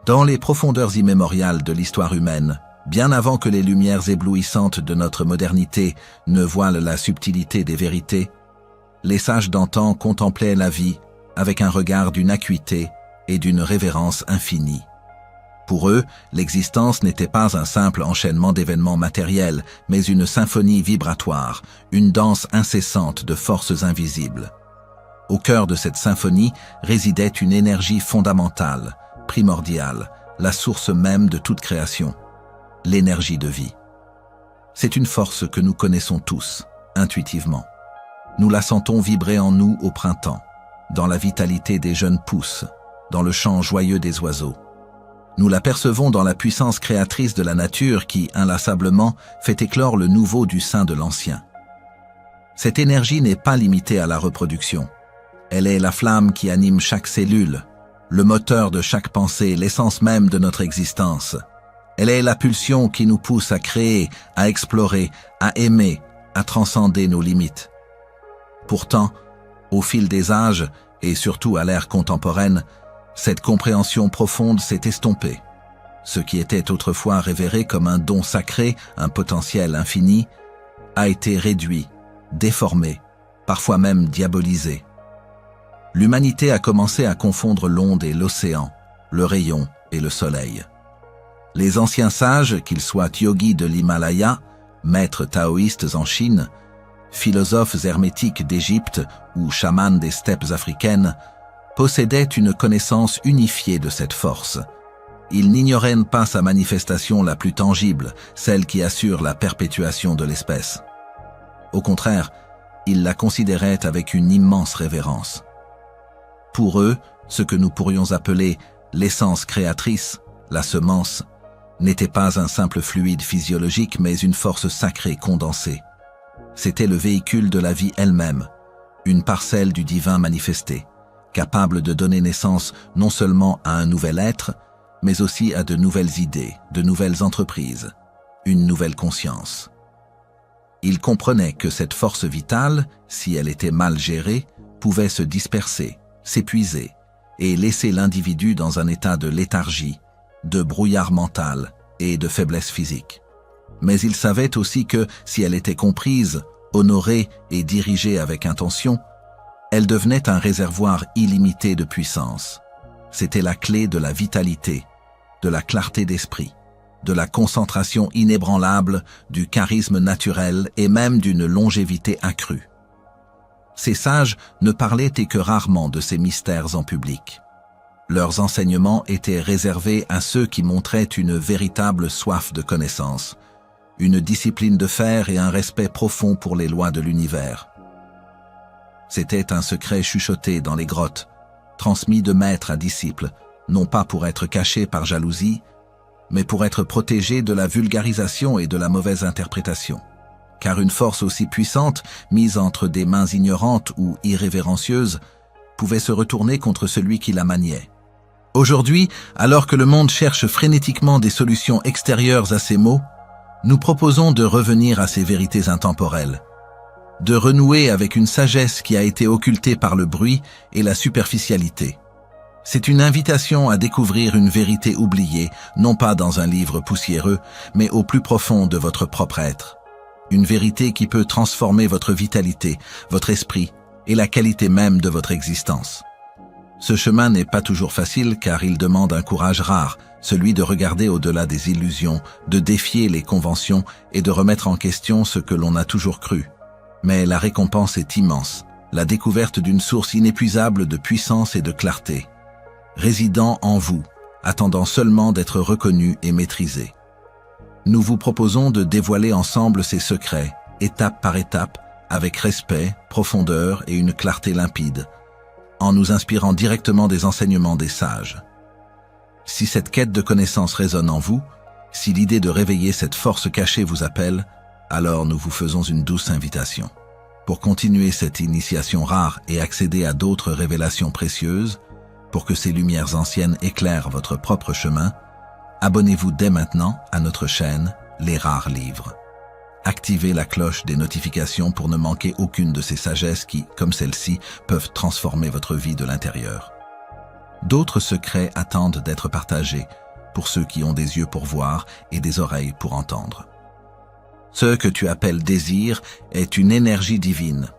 Dans les profondeurs immémoriales de l'histoire humaine, bien avant que les lumières éblouissantes de notre modernité ne voilent la subtilité des vérités, les sages d'antan contemplaient la vie avec un regard d'une acuité et d'une révérence infinie. Pour eux, l'existence n'était pas un simple enchaînement d'événements matériels, mais une symphonie vibratoire, une danse incessante de forces invisibles. Au cœur de cette symphonie résidait une énergie fondamentale, primordiale, la source même de toute création, l'énergie de vie. C'est une force que nous connaissons tous, intuitivement. Nous la sentons vibrer en nous au printemps, dans la vitalité des jeunes pousses, dans le chant joyeux des oiseaux. Nous la percevons dans la puissance créatrice de la nature qui, inlassablement, fait éclore le nouveau du sein de l'ancien. Cette énergie n'est pas limitée à la reproduction. Elle est la flamme qui anime chaque cellule, le moteur de chaque pensée, l'essence même de notre existence. Elle est la pulsion qui nous pousse à créer, à explorer, à aimer, à transcender nos limites. Pourtant, au fil des âges, et surtout à l'ère contemporaine, cette compréhension profonde s'est estompée. Ce qui était autrefois révéré comme un don sacré, un potentiel infini, a été réduit, déformé, parfois même diabolisé. L'humanité a commencé à confondre l'onde et l'océan, le rayon et le soleil. Les anciens sages, qu'ils soient yogis de l'Himalaya, maîtres taoïstes en Chine, philosophes hermétiques d'Égypte ou chamans des steppes africaines, possédaient une connaissance unifiée de cette force. Ils n'ignoraient pas sa manifestation la plus tangible, celle qui assure la perpétuation de l'espèce. Au contraire, ils la considéraient avec une immense révérence. Pour eux, ce que nous pourrions appeler l'essence créatrice, la semence, n'était pas un simple fluide physiologique mais une force sacrée condensée. C'était le véhicule de la vie elle-même, une parcelle du divin manifesté, capable de donner naissance non seulement à un nouvel être, mais aussi à de nouvelles idées, de nouvelles entreprises, une nouvelle conscience. Ils comprenaient que cette force vitale, si elle était mal gérée, pouvait se disperser, s'épuiser et laisser l'individu dans un état de léthargie, de brouillard mental et de faiblesse physique. Mais ils savaient aussi que, si elle était comprise, honorée et dirigée avec intention, elle devenait un réservoir illimité de puissance. C'était la clé de la vitalité, de la clarté d'esprit, de la concentration inébranlable, du charisme naturel et même d'une longévité accrue. Ces sages ne parlaient que rarement de ces mystères en public. Leurs enseignements étaient réservés à ceux qui montraient une véritable soif de connaissance, une discipline de fer et un respect profond pour les lois de l'univers. C'était un secret chuchoté dans les grottes, transmis de maître à disciple, non pas pour être caché par jalousie, mais pour être protégé de la vulgarisation et de la mauvaise interprétation. Car une force aussi puissante, mise entre des mains ignorantes ou irrévérencieuses, pouvait se retourner contre celui qui la maniait. Aujourd'hui, alors que le monde cherche frénétiquement des solutions extérieures à ces mots, nous proposons de revenir à ces vérités intemporelles, de renouer avec une sagesse qui a été occultée par le bruit et la superficialité. C'est une invitation à découvrir une vérité oubliée, non pas dans un livre poussiéreux, mais au plus profond de votre propre être. Une vérité qui peut transformer votre vitalité, votre esprit et la qualité même de votre existence. Ce chemin n'est pas toujours facile car il demande un courage rare, celui de regarder au-delà des illusions, de défier les conventions et de remettre en question ce que l'on a toujours cru. Mais la récompense est immense, la découverte d'une source inépuisable de puissance et de clarté, résidant en vous, attendant seulement d'être reconnue et maîtrisée. Nous vous proposons de dévoiler ensemble ces secrets, étape par étape, avec respect, profondeur et une clarté limpide, en nous inspirant directement des enseignements des sages. Si cette quête de connaissance résonne en vous, si l'idée de réveiller cette force cachée vous appelle, alors nous vous faisons une douce invitation. Pour continuer cette initiation rare et accéder à d'autres révélations précieuses, pour que ces lumières anciennes éclairent votre propre chemin, abonnez-vous dès maintenant à notre chaîne Les Rares Livres. Activez la cloche des notifications pour ne manquer aucune de ces sagesses qui, comme celle-ci, peuvent transformer votre vie de l'intérieur. d'autres secrets attendent d'être partagés pour ceux qui ont des yeux pour voir et des oreilles pour entendre. Ce que tu appelles désir est une énergie divine.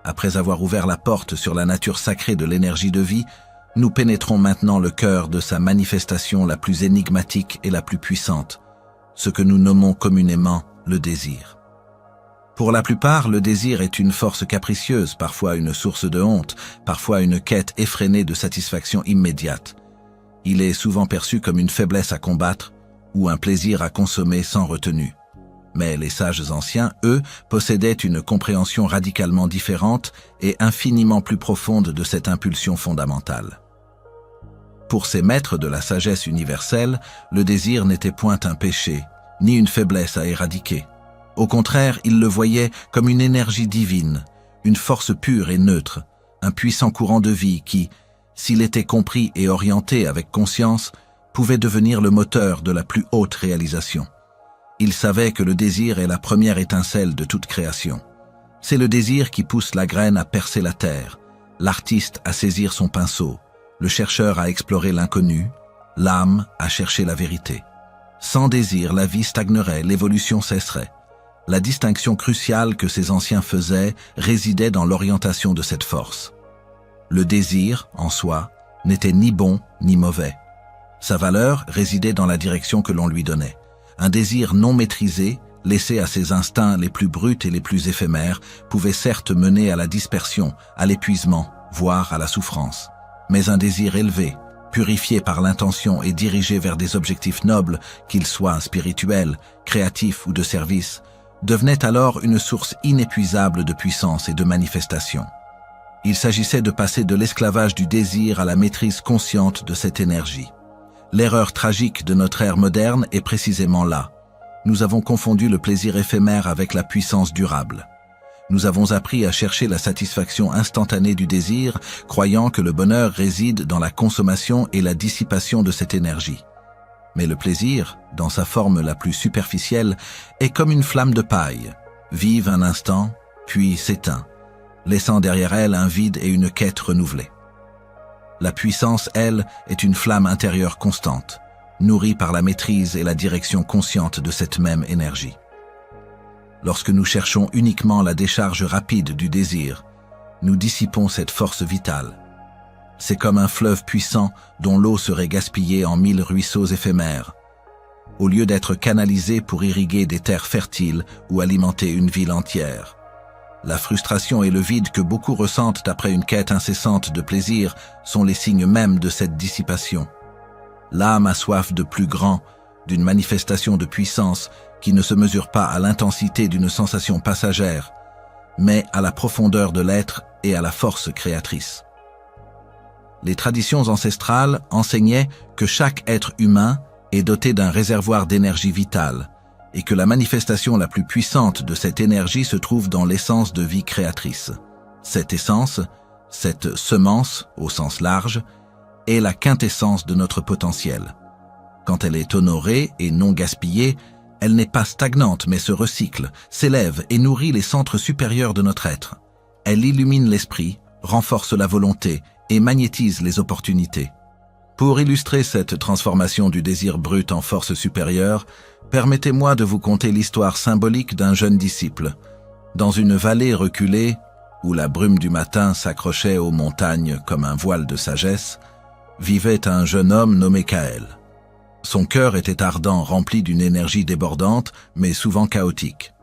Après avoir ouvert la porte sur la nature sacrée de l'énergie de vie, nous pénétrons maintenant le cœur de sa manifestation la plus énigmatique et la plus puissante, ce que nous nommons communément le désir. Pour la plupart, le désir est une force capricieuse, parfois une source de honte, parfois une quête effrénée de satisfaction immédiate. Il est souvent perçu comme une faiblesse à combattre ou un plaisir à consommer sans retenue. Mais les sages anciens, eux, possédaient une compréhension radicalement différente et infiniment plus profonde de cette impulsion fondamentale. Pour ces maîtres de la sagesse universelle, le désir n'était point un péché, ni une faiblesse à éradiquer. Au contraire, ils le voyaient comme une énergie divine, une force pure et neutre, un puissant courant de vie qui, s'il était compris et orienté avec conscience, pouvait devenir le moteur de la plus haute réalisation. Ils savaient que le désir est la première étincelle de toute création. C'est le désir qui pousse la graine à percer la terre, l'artiste à saisir son pinceau, le chercheur à explorer l'inconnu, l'âme à chercher la vérité. Sans désir, la vie stagnerait, l'évolution cesserait. La distinction cruciale que ces anciens faisaient résidait dans l'orientation de cette force. Le désir, en soi, n'était ni bon ni mauvais. Sa valeur résidait dans la direction que l'on lui donnait. Un désir non maîtrisé, laissé à ses instincts les plus bruts et les plus éphémères, pouvait certes mener à la dispersion, à l'épuisement, voire à la souffrance. Mais un désir élevé, purifié par l'intention et dirigé vers des objectifs nobles, qu'ils soient spirituels, créatifs ou de service, devenait alors une source inépuisable de puissance et de manifestation. Il s'agissait de passer de l'esclavage du désir à la maîtrise consciente de cette énergie. L'erreur tragique de notre ère moderne est précisément là. Nous avons confondu le plaisir éphémère avec la puissance durable. Nous avons appris à chercher la satisfaction instantanée du désir, croyant que le bonheur réside dans la consommation et la dissipation de cette énergie. Mais le plaisir, dans sa forme la plus superficielle, est comme une flamme de paille, vive un instant, puis s'éteint, laissant derrière elle un vide et une quête renouvelée. La puissance, elle, est une flamme intérieure constante, nourrie par la maîtrise et la direction consciente de cette même énergie. Lorsque nous cherchons uniquement la décharge rapide du désir, nous dissipons cette force vitale. C'est comme un fleuve puissant dont l'eau serait gaspillée en 1000 ruisseaux éphémères, au lieu d'être canalisée pour irriguer des terres fertiles ou alimenter une ville entière. La frustration et le vide que beaucoup ressentent après une quête incessante de plaisir sont les signes mêmes de cette dissipation. L'âme a soif de plus grand, d'une manifestation de puissance qui ne se mesure pas à l'intensité d'une sensation passagère, mais à la profondeur de l'être et à la force créatrice. Les traditions ancestrales enseignaient que chaque être humain est doté d'un réservoir d'énergie vitale et que la manifestation la plus puissante de cette énergie se trouve dans l'essence de vie créatrice. Cette essence, cette semence au sens large, est la quintessence de notre potentiel. Quand elle est honorée et non gaspillée, elle n'est pas stagnante mais se recycle, s'élève et nourrit les centres supérieurs de notre être. Elle illumine l'esprit, renforce la volonté et magnétise les opportunités. Pour illustrer cette transformation du désir brut en force supérieure, permettez-moi de vous conter l'histoire symbolique d'un jeune disciple. Dans une vallée reculée, où la brume du matin s'accrochait aux montagnes comme un voile de sagesse, vivait un jeune homme nommé Kaël. Son cœur était ardent, rempli d'une énergie débordante, mais souvent chaotique.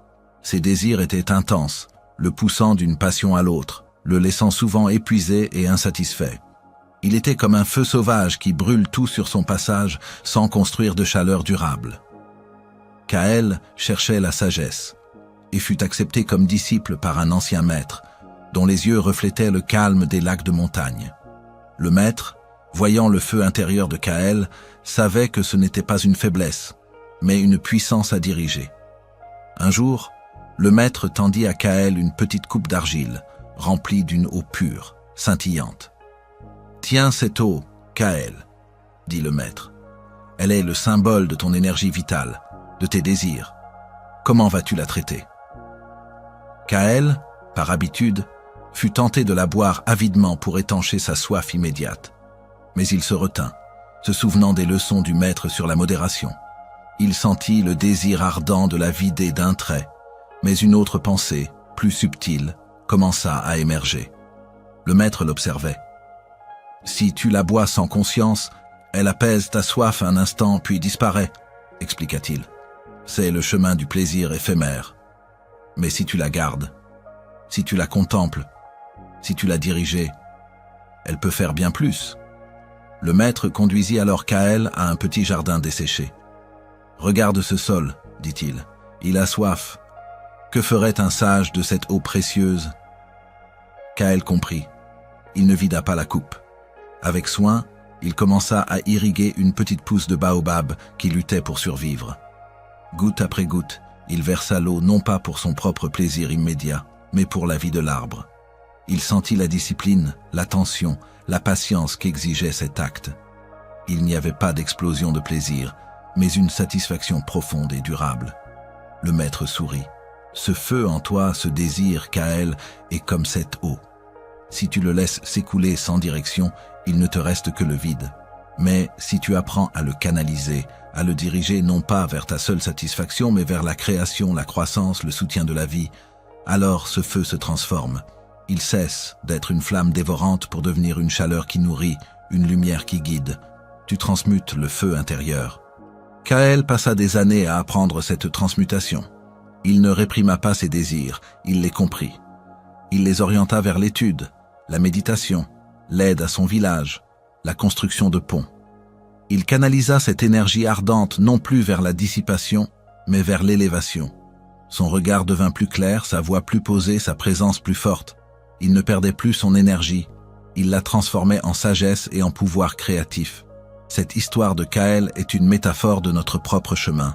Ses désirs étaient intenses, le poussant d'une passion à l'autre, le laissant souvent épuisé et insatisfait. Il était comme un feu sauvage qui brûle tout sur son passage sans construire de chaleur durable. Kaël cherchait la sagesse et fut accepté comme disciple par un ancien maître, dont les yeux reflétaient le calme des lacs de montagne. Le maître, voyant le feu intérieur de Kaël, savait que ce n'était pas une faiblesse, mais une puissance à diriger. Un jour, le maître tendit à Kaël une petite coupe d'argile, remplie d'une eau pure, scintillante. « Tiens cette eau, Kaël, » dit le maître. « Elle est le symbole de ton énergie vitale, de tes désirs. Comment vas-tu la traiter ?» Kaël, par habitude, fut tenté de la boire avidement pour étancher sa soif immédiate. Mais il se retint, se souvenant des leçons du maître sur la modération. Il sentit le désir ardent de la vider d'un trait, mais une autre pensée, plus subtile, commença à émerger. Le maître l'observait. « Si tu la bois sans conscience, elle apaise ta soif un instant puis disparaît, » expliqua-t-il. « C'est le chemin du plaisir éphémère. Mais si tu la gardes, si tu la contemples, si tu la diriges, elle peut faire bien plus. » Le maître conduisit alors Kaël à un petit jardin desséché. « Regarde ce sol, dit-il, il a soif. Que ferait un sage de cette eau précieuse ?» Kaël comprit. Il ne vida pas la coupe. Avec soin, il commença à irriguer une petite pousse de baobab qui luttait pour survivre. Goutte après goutte, il versa l'eau non pas pour son propre plaisir immédiat, mais pour la vie de l'arbre. Il sentit la discipline, l'attention, la patience qu'exigeait cet acte. Il n'y avait pas d'explosion de plaisir, mais une satisfaction profonde et durable. Le maître sourit. Ce feu en toi, ce désir, Kaël, est comme cette eau. Si tu le laisses s'écouler sans direction, il ne te reste que le vide. Mais si tu apprends à le canaliser, à le diriger non pas vers ta seule satisfaction, mais vers la création, la croissance, le soutien de la vie, alors ce feu se transforme. Il cesse d'être une flamme dévorante pour devenir une chaleur qui nourrit, une lumière qui guide. Tu transmutes le feu intérieur. Kaël passa des années à apprendre cette transmutation. Il ne réprima pas ses désirs, il les comprit. Il les orienta vers l'étude, la méditation, l'aide à son village, la construction de ponts. Il canalisa cette énergie ardente non plus vers la dissipation, mais vers l'élévation. Son regard devint plus clair, sa voix plus posée, sa présence plus forte. Il ne perdait plus son énergie, il la transformait en sagesse et en pouvoir créatif. Cette histoire de Kaël est une métaphore de notre propre chemin.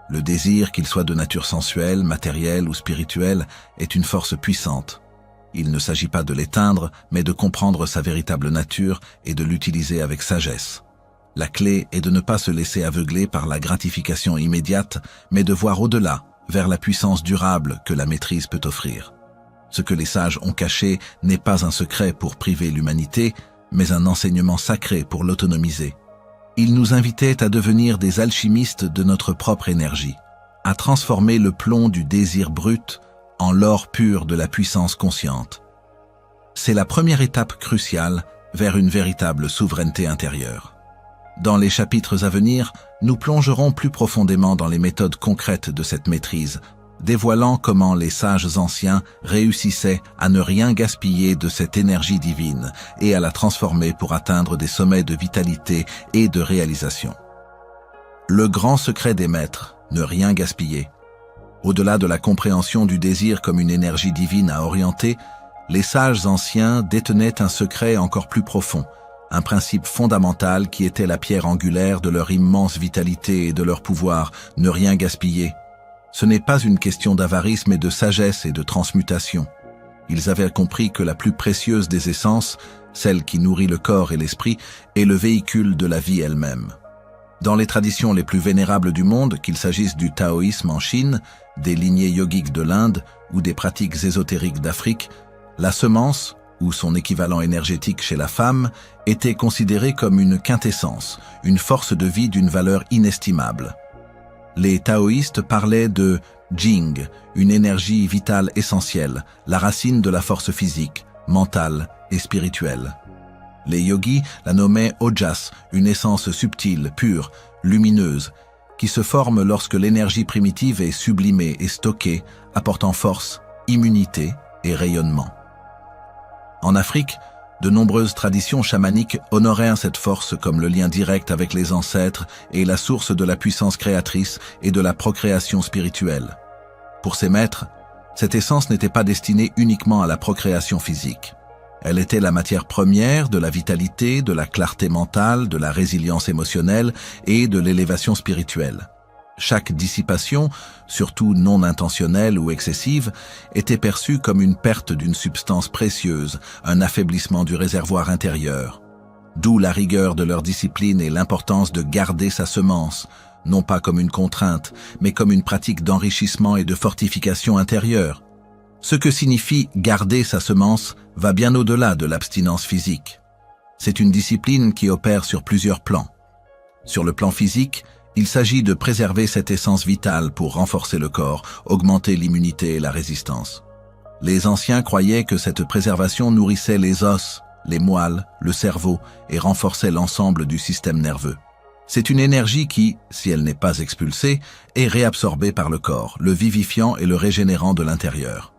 Le désir, qu'il soit de nature sensuelle, matérielle ou spirituelle, est une force puissante. Il ne s'agit pas de l'éteindre, mais de comprendre sa véritable nature et de l'utiliser avec sagesse. La clé est de ne pas se laisser aveugler par la gratification immédiate, mais de voir au-delà, vers la puissance durable que la maîtrise peut offrir. Ce que les sages ont caché n'est pas un secret pour priver l'humanité, mais un enseignement sacré pour l'autonomiser. Ils nous invitaient à devenir des alchimistes de notre propre énergie, à transformer le plomb du désir brut en l'or pur de la puissance consciente. C'est la première étape cruciale vers une véritable souveraineté intérieure. Dans les chapitres à venir, nous plongerons plus profondément dans les méthodes concrètes de cette maîtrise, dévoilant comment les sages anciens réussissaient à ne rien gaspiller de cette énergie divine et à la transformer pour atteindre des sommets de vitalité et de réalisation. Le grand secret des maîtres, ne rien gaspiller. Au-delà de la compréhension du désir comme une énergie divine à orienter, les sages anciens détenaient un secret encore plus profond, un principe fondamental qui était la pierre angulaire de leur immense vitalité et de leur pouvoir, ne rien gaspiller. Ce n'est pas une question d'avarice mais de sagesse et de transmutation. Ils avaient compris que la plus précieuse des essences, celle qui nourrit le corps et l'esprit, est le véhicule de la vie elle-même. Dans les traditions les plus vénérables du monde, qu'il s'agisse du taoïsme en Chine, des lignées yogiques de l'Inde ou des pratiques ésotériques d'Afrique, la semence, ou son équivalent énergétique chez la femme, était considérée comme une quintessence, une force de vie d'une valeur inestimable. Les taoïstes parlaient de Jing, une énergie vitale essentielle, la racine de la force physique, mentale et spirituelle. Les yogis la nommaient Ojas, une essence subtile, pure, lumineuse, qui se forme lorsque l'énergie primitive est sublimée et stockée, apportant force, immunité et rayonnement. En Afrique, de nombreuses traditions chamaniques honoraient cette force comme le lien direct avec les ancêtres et la source de la puissance créatrice et de la procréation spirituelle. Pour ces maîtres, cette essence n'était pas destinée uniquement à la procréation physique. Elle était la matière première de la vitalité, de la clarté mentale, de la résilience émotionnelle et de l'élévation spirituelle. Chaque dissipation, surtout non intentionnelle ou excessive, était perçue comme une perte d'une substance précieuse, un affaiblissement du réservoir intérieur. D'où la rigueur de leur discipline et l'importance de garder sa semence, non pas comme une contrainte, mais comme une pratique d'enrichissement et de fortification intérieure. Ce que signifie garder sa semence va bien au-delà de l'abstinence physique. C'est une discipline qui opère sur plusieurs plans. Sur le plan physique, il s'agit de préserver cette essence vitale pour renforcer le corps, augmenter l'immunité et la résistance. Les anciens croyaient que cette préservation nourrissait les os, les moelles, le cerveau et renforçait l'ensemble du système nerveux. C'est une énergie qui, si elle n'est pas expulsée, est réabsorbée par le corps, le vivifiant et le régénérant de l'intérieur.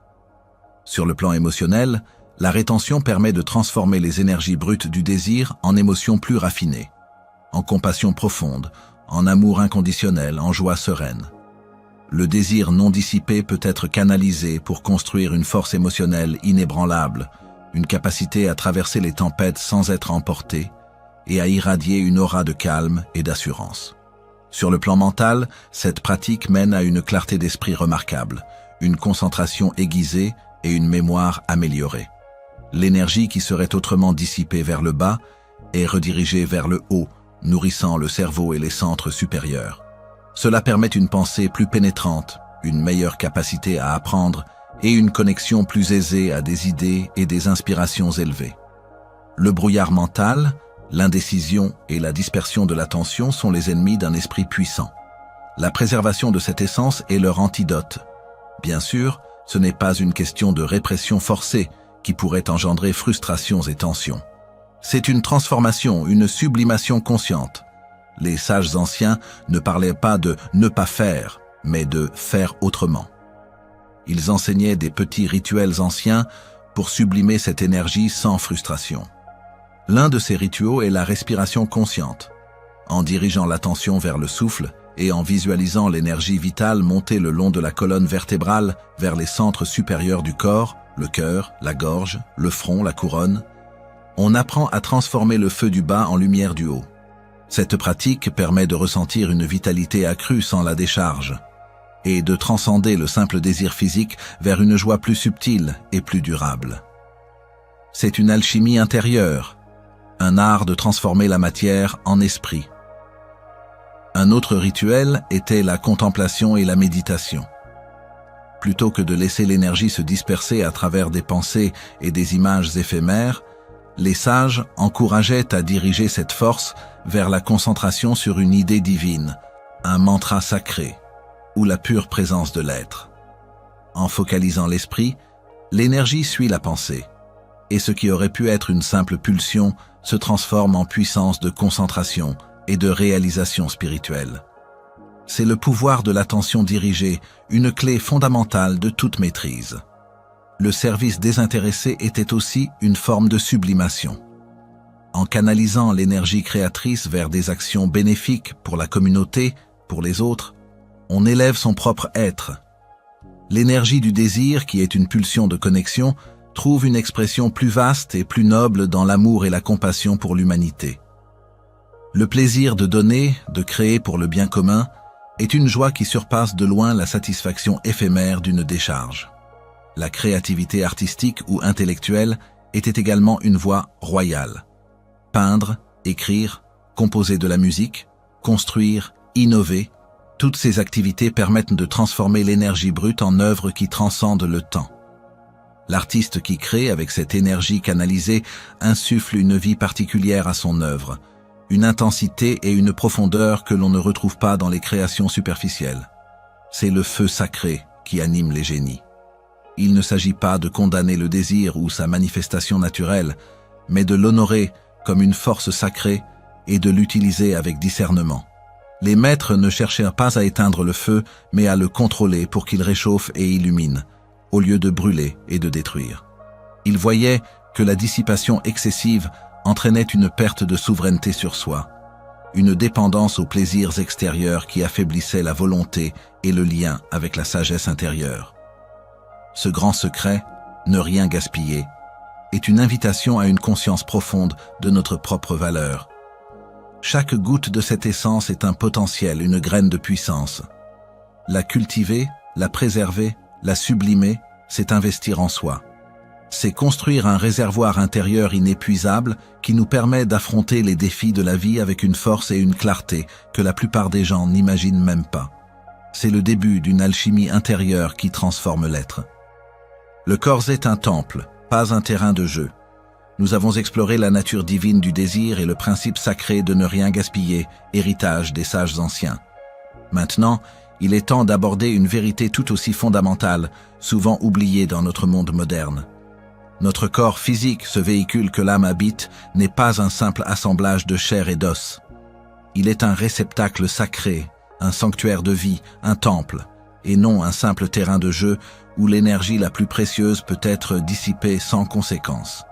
Sur le plan émotionnel, la rétention permet de transformer les énergies brutes du désir en émotions plus raffinées, en compassion profonde, en amour inconditionnel, en joie sereine. Le désir non dissipé peut être canalisé pour construire une force émotionnelle inébranlable, une capacité à traverser les tempêtes sans être emporté et à irradier une aura de calme et d'assurance. Sur le plan mental, cette pratique mène à une clarté d'esprit remarquable, une concentration aiguisée et une mémoire améliorée. L'énergie qui serait autrement dissipée vers le bas est redirigée vers le haut, nourrissant le cerveau et les centres supérieurs. Cela permet une pensée plus pénétrante, une meilleure capacité à apprendre et une connexion plus aisée à des idées et des inspirations élevées. Le brouillard mental, l'indécision et la dispersion de l'attention sont les ennemis d'un esprit puissant. La préservation de cette essence est leur antidote. Bien sûr, ce n'est pas une question de répression forcée qui pourrait engendrer frustrations et tensions. C'est une transformation, une sublimation consciente. Les sages anciens ne parlaient pas de « ne pas faire », mais de « faire autrement ». Ils enseignaient des petits rituels anciens pour sublimer cette énergie sans frustration. L'un de ces rituels est la respiration consciente. En dirigeant l'attention vers le souffle et en visualisant l'énergie vitale monter le long de la colonne vertébrale vers les centres supérieurs du corps, le cœur, la gorge, le front, la couronne, on apprend à transformer le feu du bas en lumière du haut. Cette pratique permet de ressentir une vitalité accrue sans la décharge et de transcender le simple désir physique vers une joie plus subtile et plus durable. C'est une alchimie intérieure, un art de transformer la matière en esprit. Un autre rituel était la contemplation et la méditation. Plutôt que de laisser l'énergie se disperser à travers des pensées et des images éphémères, les sages encourageaient à diriger cette force vers la concentration sur une idée divine, un mantra sacré, ou la pure présence de l'être. En focalisant l'esprit, l'énergie suit la pensée, et ce qui aurait pu être une simple pulsion se transforme en puissance de concentration et de réalisation spirituelle. C'est le pouvoir de l'attention dirigée, une clé fondamentale de toute maîtrise. Le service désintéressé était aussi une forme de sublimation. En canalisant l'énergie créatrice vers des actions bénéfiques pour la communauté, pour les autres, on élève son propre être. L'énergie du désir, qui est une pulsion de connexion, trouve une expression plus vaste et plus noble dans l'amour et la compassion pour l'humanité. Le plaisir de donner, de créer pour le bien commun, est une joie qui surpasse de loin la satisfaction éphémère d'une décharge. La créativité artistique ou intellectuelle était également une voie royale. Peindre, écrire, composer de la musique, construire, innover, toutes ces activités permettent de transformer l'énergie brute en œuvres qui transcendent le temps. L'artiste qui crée avec cette énergie canalisée insuffle une vie particulière à son œuvre, une intensité et une profondeur que l'on ne retrouve pas dans les créations superficielles. C'est le feu sacré qui anime les génies. Il ne s'agit pas de condamner le désir ou sa manifestation naturelle, mais de l'honorer comme une force sacrée et de l'utiliser avec discernement. Les maîtres ne cherchaient pas à éteindre le feu, mais à le contrôler pour qu'il réchauffe et illumine, au lieu de brûler et de détruire. Ils voyaient que la dissipation excessive entraînait une perte de souveraineté sur soi, une dépendance aux plaisirs extérieurs qui affaiblissait la volonté et le lien avec la sagesse intérieure. Ce grand secret, ne rien gaspiller, est une invitation à une conscience profonde de notre propre valeur. Chaque goutte de cette essence est un potentiel, une graine de puissance. La cultiver, la préserver, la sublimer, c'est investir en soi. C'est construire un réservoir intérieur inépuisable qui nous permet d'affronter les défis de la vie avec une force et une clarté que la plupart des gens n'imaginent même pas. C'est le début d'une alchimie intérieure qui transforme l'être. Le corps est un temple, pas un terrain de jeu. nous avons exploré la nature divine du désir et le principe sacré de ne rien gaspiller, héritage des sages anciens. Maintenant, il est temps d'aborder une vérité tout aussi fondamentale, souvent oubliée dans notre monde moderne. Notre corps physique, ce véhicule que l'âme habite, n'est pas un simple assemblage de chair et d'os. Il est un réceptacle sacré, un sanctuaire de vie, un temple, et non un simple terrain de jeu où l'énergie la plus précieuse peut être dissipée sans conséquence.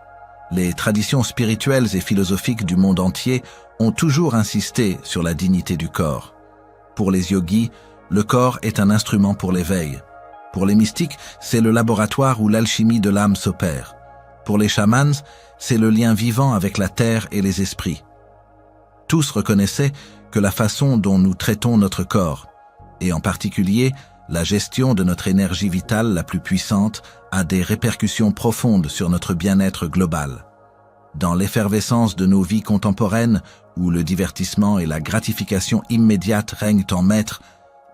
Les traditions spirituelles et philosophiques du monde entier ont toujours insisté sur la dignité du corps. Pour les yogis, le corps est un instrument pour l'éveil. Pour les mystiques, c'est le laboratoire où l'alchimie de l'âme s'opère. Pour les chamans, c'est le lien vivant avec la terre et les esprits. Tous reconnaissaient que la façon dont nous traitons notre corps, et en particulier la gestion de notre énergie vitale la plus puissante, a des répercussions profondes sur notre bien-être global. Dans l'effervescence de nos vies contemporaines, où le divertissement et la gratification immédiate règnent en maître,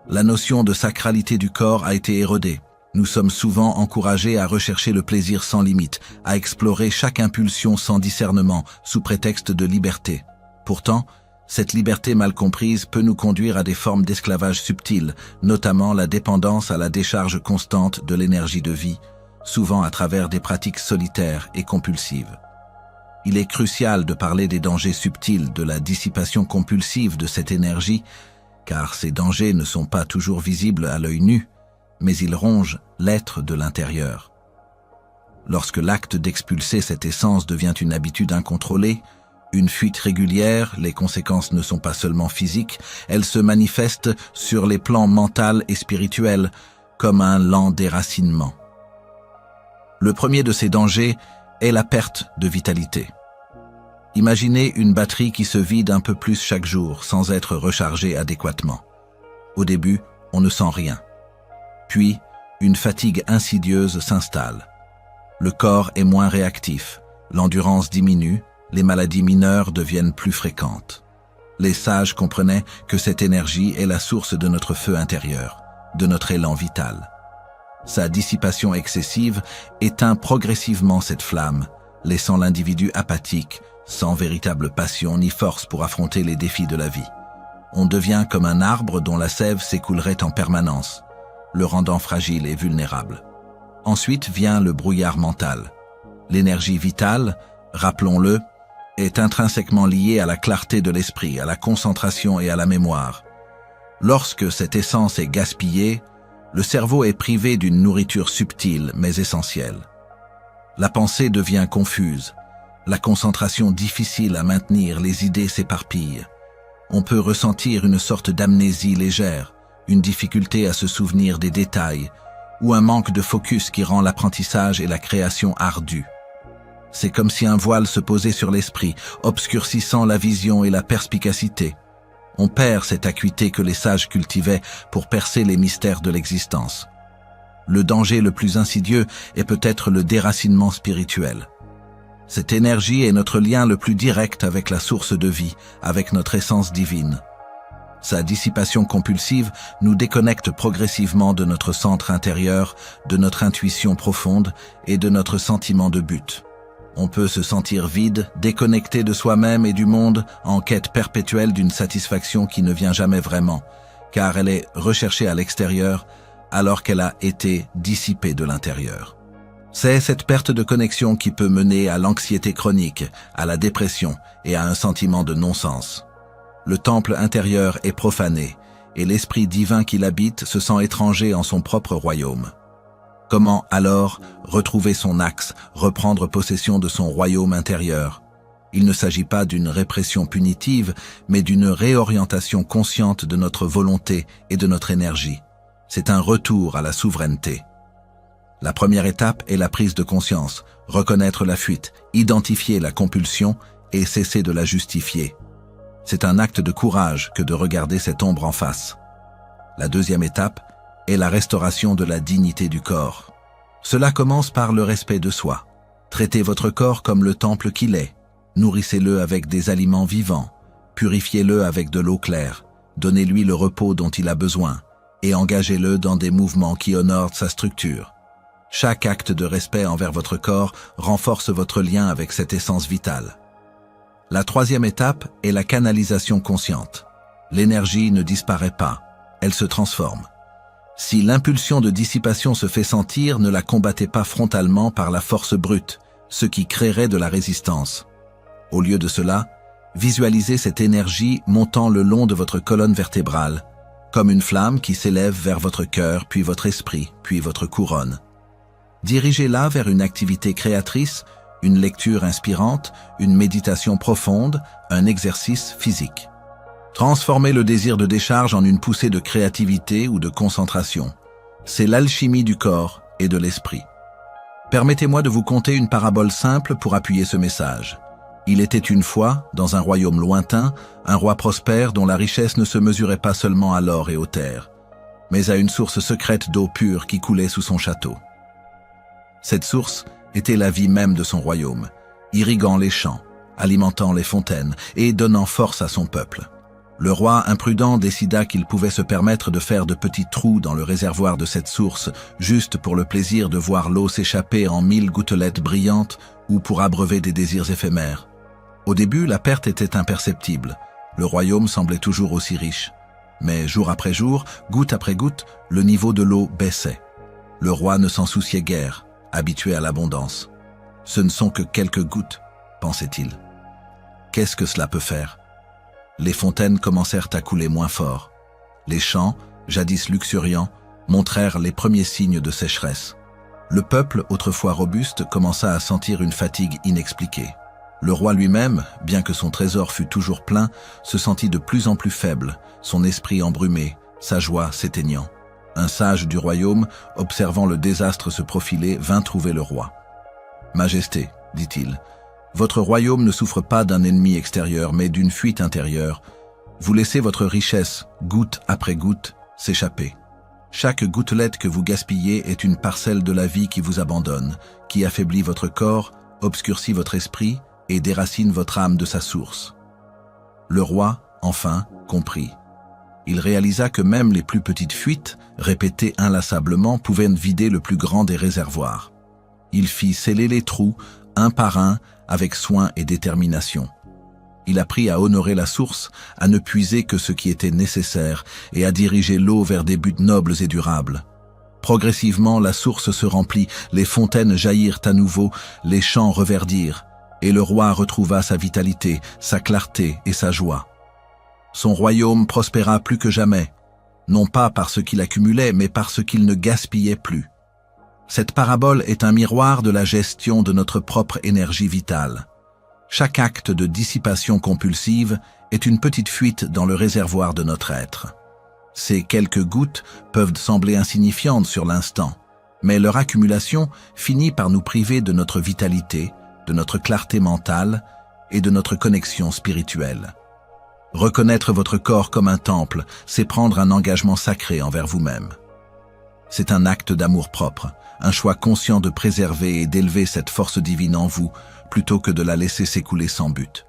la notion de sacralité du corps a été érodée. Nous sommes souvent encouragés à rechercher le plaisir sans limite, à explorer chaque impulsion sans discernement, sous prétexte de liberté. Pourtant, cette liberté mal comprise peut nous conduire à des formes d'esclavage subtil, notamment la dépendance à la décharge constante de l'énergie de vie, souvent à travers des pratiques solitaires et compulsives. Il est crucial de parler des dangers subtils de la dissipation compulsive de cette énergie, car ces dangers ne sont pas toujours visibles à l'œil nu, mais ils rongent l'être de l'intérieur. Lorsque l'acte d'expulser cette essence devient une habitude incontrôlée, une fuite régulière, les conséquences ne sont pas seulement physiques, elles se manifestent sur les plans mental et spirituel, comme un lent déracinement. Le premier de ces dangers est la perte de vitalité. Imaginez une batterie qui se vide un peu plus chaque jour sans être rechargée adéquatement. Au début, on ne sent rien. Puis, une fatigue insidieuse s'installe. Le corps est moins réactif, l'endurance diminue, les maladies mineures deviennent plus fréquentes. Les sages comprenaient que cette énergie est la source de notre feu intérieur, de notre élan vital. Sa dissipation excessive éteint progressivement cette flamme, laissant l'individu apathique, sans véritable passion ni force pour affronter les défis de la vie. On devient comme un arbre dont la sève s'écoulerait en permanence, le rendant fragile et vulnérable. Ensuite vient le brouillard mental. L'énergie vitale, rappelons-le, est intrinsèquement liée à la clarté de l'esprit, à la concentration et à la mémoire. Lorsque cette essence est gaspillée, le cerveau est privé d'une nourriture subtile mais essentielle. La pensée devient confuse, la concentration difficile à maintenir, les idées s'éparpillent. On peut ressentir une sorte d'amnésie légère, une difficulté à se souvenir des détails, ou un manque de focus qui rend l'apprentissage et la création ardus. C'est comme si un voile se posait sur l'esprit, obscurcissant la vision et la perspicacité. On perd cette acuité que les sages cultivaient pour percer les mystères de l'existence. Le danger le plus insidieux est peut-être le déracinement spirituel. Cette énergie est notre lien le plus direct avec la source de vie, avec notre essence divine. Sa dissipation compulsive nous déconnecte progressivement de notre centre intérieur, de notre intuition profonde et de notre sentiment de but. On peut se sentir vide, déconnecté de soi-même et du monde, en quête perpétuelle d'une satisfaction qui ne vient jamais vraiment, car elle est recherchée à l'extérieur alors qu'elle a été dissipée de l'intérieur. C'est cette perte de connexion qui peut mener à l'anxiété chronique, à la dépression et à un sentiment de non-sens. Le temple intérieur est profané, et l'esprit divin qui l'habite se sent étranger en son propre royaume. Comment alors retrouver son axe, reprendre possession de son royaume intérieur? Il ne s'agit pas d'une répression punitive, mais d'une réorientation consciente de notre volonté et de notre énergie. C'est un retour à la souveraineté. La première étape est la prise de conscience, reconnaître la fuite, identifier la compulsion et cesser de la justifier. C'est un acte de courage que de regarder cette ombre en face. La deuxième étape est la restauration de la dignité du corps. Cela commence par le respect de soi. Traitez votre corps comme le temple qu'il est. Nourrissez-le avec des aliments vivants. Purifiez-le avec de l'eau claire. Donnez-lui le repos dont il a besoin et engagez-le dans des mouvements qui honorent sa structure. Chaque acte de respect envers votre corps renforce votre lien avec cette essence vitale. La troisième étape est la canalisation consciente. L'énergie ne disparaît pas, elle se transforme. Si l'impulsion de dissipation se fait sentir, ne la combattez pas frontalement par la force brute, ce qui créerait de la résistance. Au lieu de cela, visualisez cette énergie montant le long de votre colonne vertébrale, comme une flamme qui s'élève vers votre cœur, puis votre esprit, puis votre couronne. Dirigez-la vers une activité créatrice, une lecture inspirante, une méditation profonde, un exercice physique. Transformez le désir de décharge en une poussée de créativité ou de concentration. C'est l'alchimie du corps et de l'esprit. Permettez-moi de vous conter une parabole simple pour appuyer ce message. Il était une fois, dans un royaume lointain, un roi prospère dont la richesse ne se mesurait pas seulement à l'or et aux terres, mais à une source secrète d'eau pure qui coulait sous son château. Cette source était la vie même de son royaume, irriguant les champs, alimentant les fontaines et donnant force à son peuple. Le roi imprudent décida qu'il pouvait se permettre de faire de petits trous dans le réservoir de cette source, juste pour le plaisir de voir l'eau s'échapper en 1000 gouttelettes brillantes ou pour abreuver des désirs éphémères. Au début, la perte était imperceptible. Le royaume semblait toujours aussi riche. Mais jour après jour, goutte après goutte, le niveau de l'eau baissait. Le roi ne s'en souciait guère, habitué à l'abondance. Ce ne sont que quelques gouttes, pensait-il. Qu'est-ce que cela peut faire ? Les fontaines commencèrent à couler moins fort. Les champs, jadis luxuriants, montrèrent les premiers signes de sécheresse. Le peuple, autrefois robuste, commença à sentir une fatigue inexpliquée. Le roi lui-même, bien que son trésor fût toujours plein, se sentit de plus en plus faible, son esprit embrumé, sa joie s'éteignant. Un sage du royaume, observant le désastre se profiler, vint trouver le roi. « Majesté, dit-il, votre royaume ne souffre pas d'un ennemi extérieur, mais d'une fuite intérieure. Vous laissez votre richesse, goutte après goutte, s'échapper. Chaque gouttelette que vous gaspillez est une parcelle de la vie qui vous abandonne, qui affaiblit votre corps, obscurcit votre esprit et déracine votre âme de sa source. » Le roi, enfin, comprit. Il réalisa que même les plus petites fuites, répétées inlassablement, pouvaient vider le plus grand des réservoirs. Il fit sceller les trous, un par un, avec soin et détermination. Il apprit à honorer la source, à ne puiser que ce qui était nécessaire et à diriger l'eau vers des buts nobles et durables. Progressivement, la source se remplit, les fontaines jaillirent à nouveau, les champs reverdirent, et le roi retrouva sa vitalité, sa clarté et sa joie. Son royaume prospéra plus que jamais, non pas par ce qu'il accumulait, mais par ce qu'il ne gaspillait plus. Cette parabole est un miroir de la gestion de notre propre énergie vitale. Chaque acte de dissipation compulsive est une petite fuite dans le réservoir de notre être. Ces quelques gouttes peuvent sembler insignifiantes sur l'instant, mais leur accumulation finit par nous priver de notre vitalité, de notre clarté mentale et de notre connexion spirituelle. Reconnaître votre corps comme un temple, c'est prendre un engagement sacré envers vous-même. C'est un acte d'amour-propre, un choix conscient de préserver et d'élever cette force divine en vous, plutôt que de la laisser s'écouler sans but.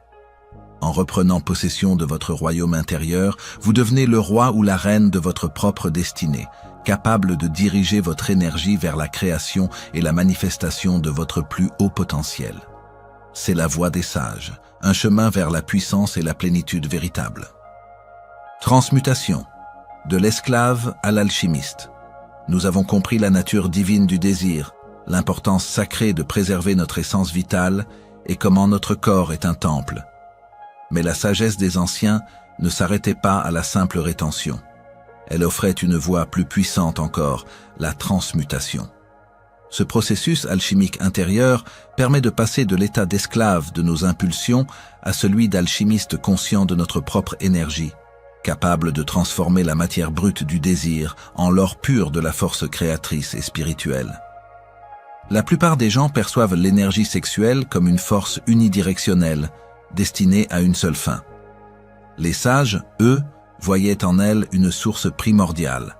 En reprenant possession de votre royaume intérieur, vous devenez le roi ou la reine de votre propre destinée, capable de diriger votre énergie vers la création et la manifestation de votre plus haut potentiel. C'est la voie des sages, un chemin vers la puissance et la plénitude véritable. Transmutation, de l'esclave à l'alchimiste. Nous avons compris la nature divine du désir, l'importance sacrée de préserver notre essence vitale et comment notre corps est un temple. Mais la sagesse des anciens ne s'arrêtait pas à la simple rétention. Elle offrait une voie plus puissante encore, la transmutation. Ce processus alchimique intérieur permet de passer de l'état d'esclave de nos impulsions à celui d'alchimiste conscient de notre propre énergie, capable de transformer la matière brute du désir en l'or pur de la force créatrice et spirituelle. La plupart des gens perçoivent l'énergie sexuelle comme une force unidirectionnelle, destinée à une seule fin. Les sages, eux, voyaient en elle une source primordiale,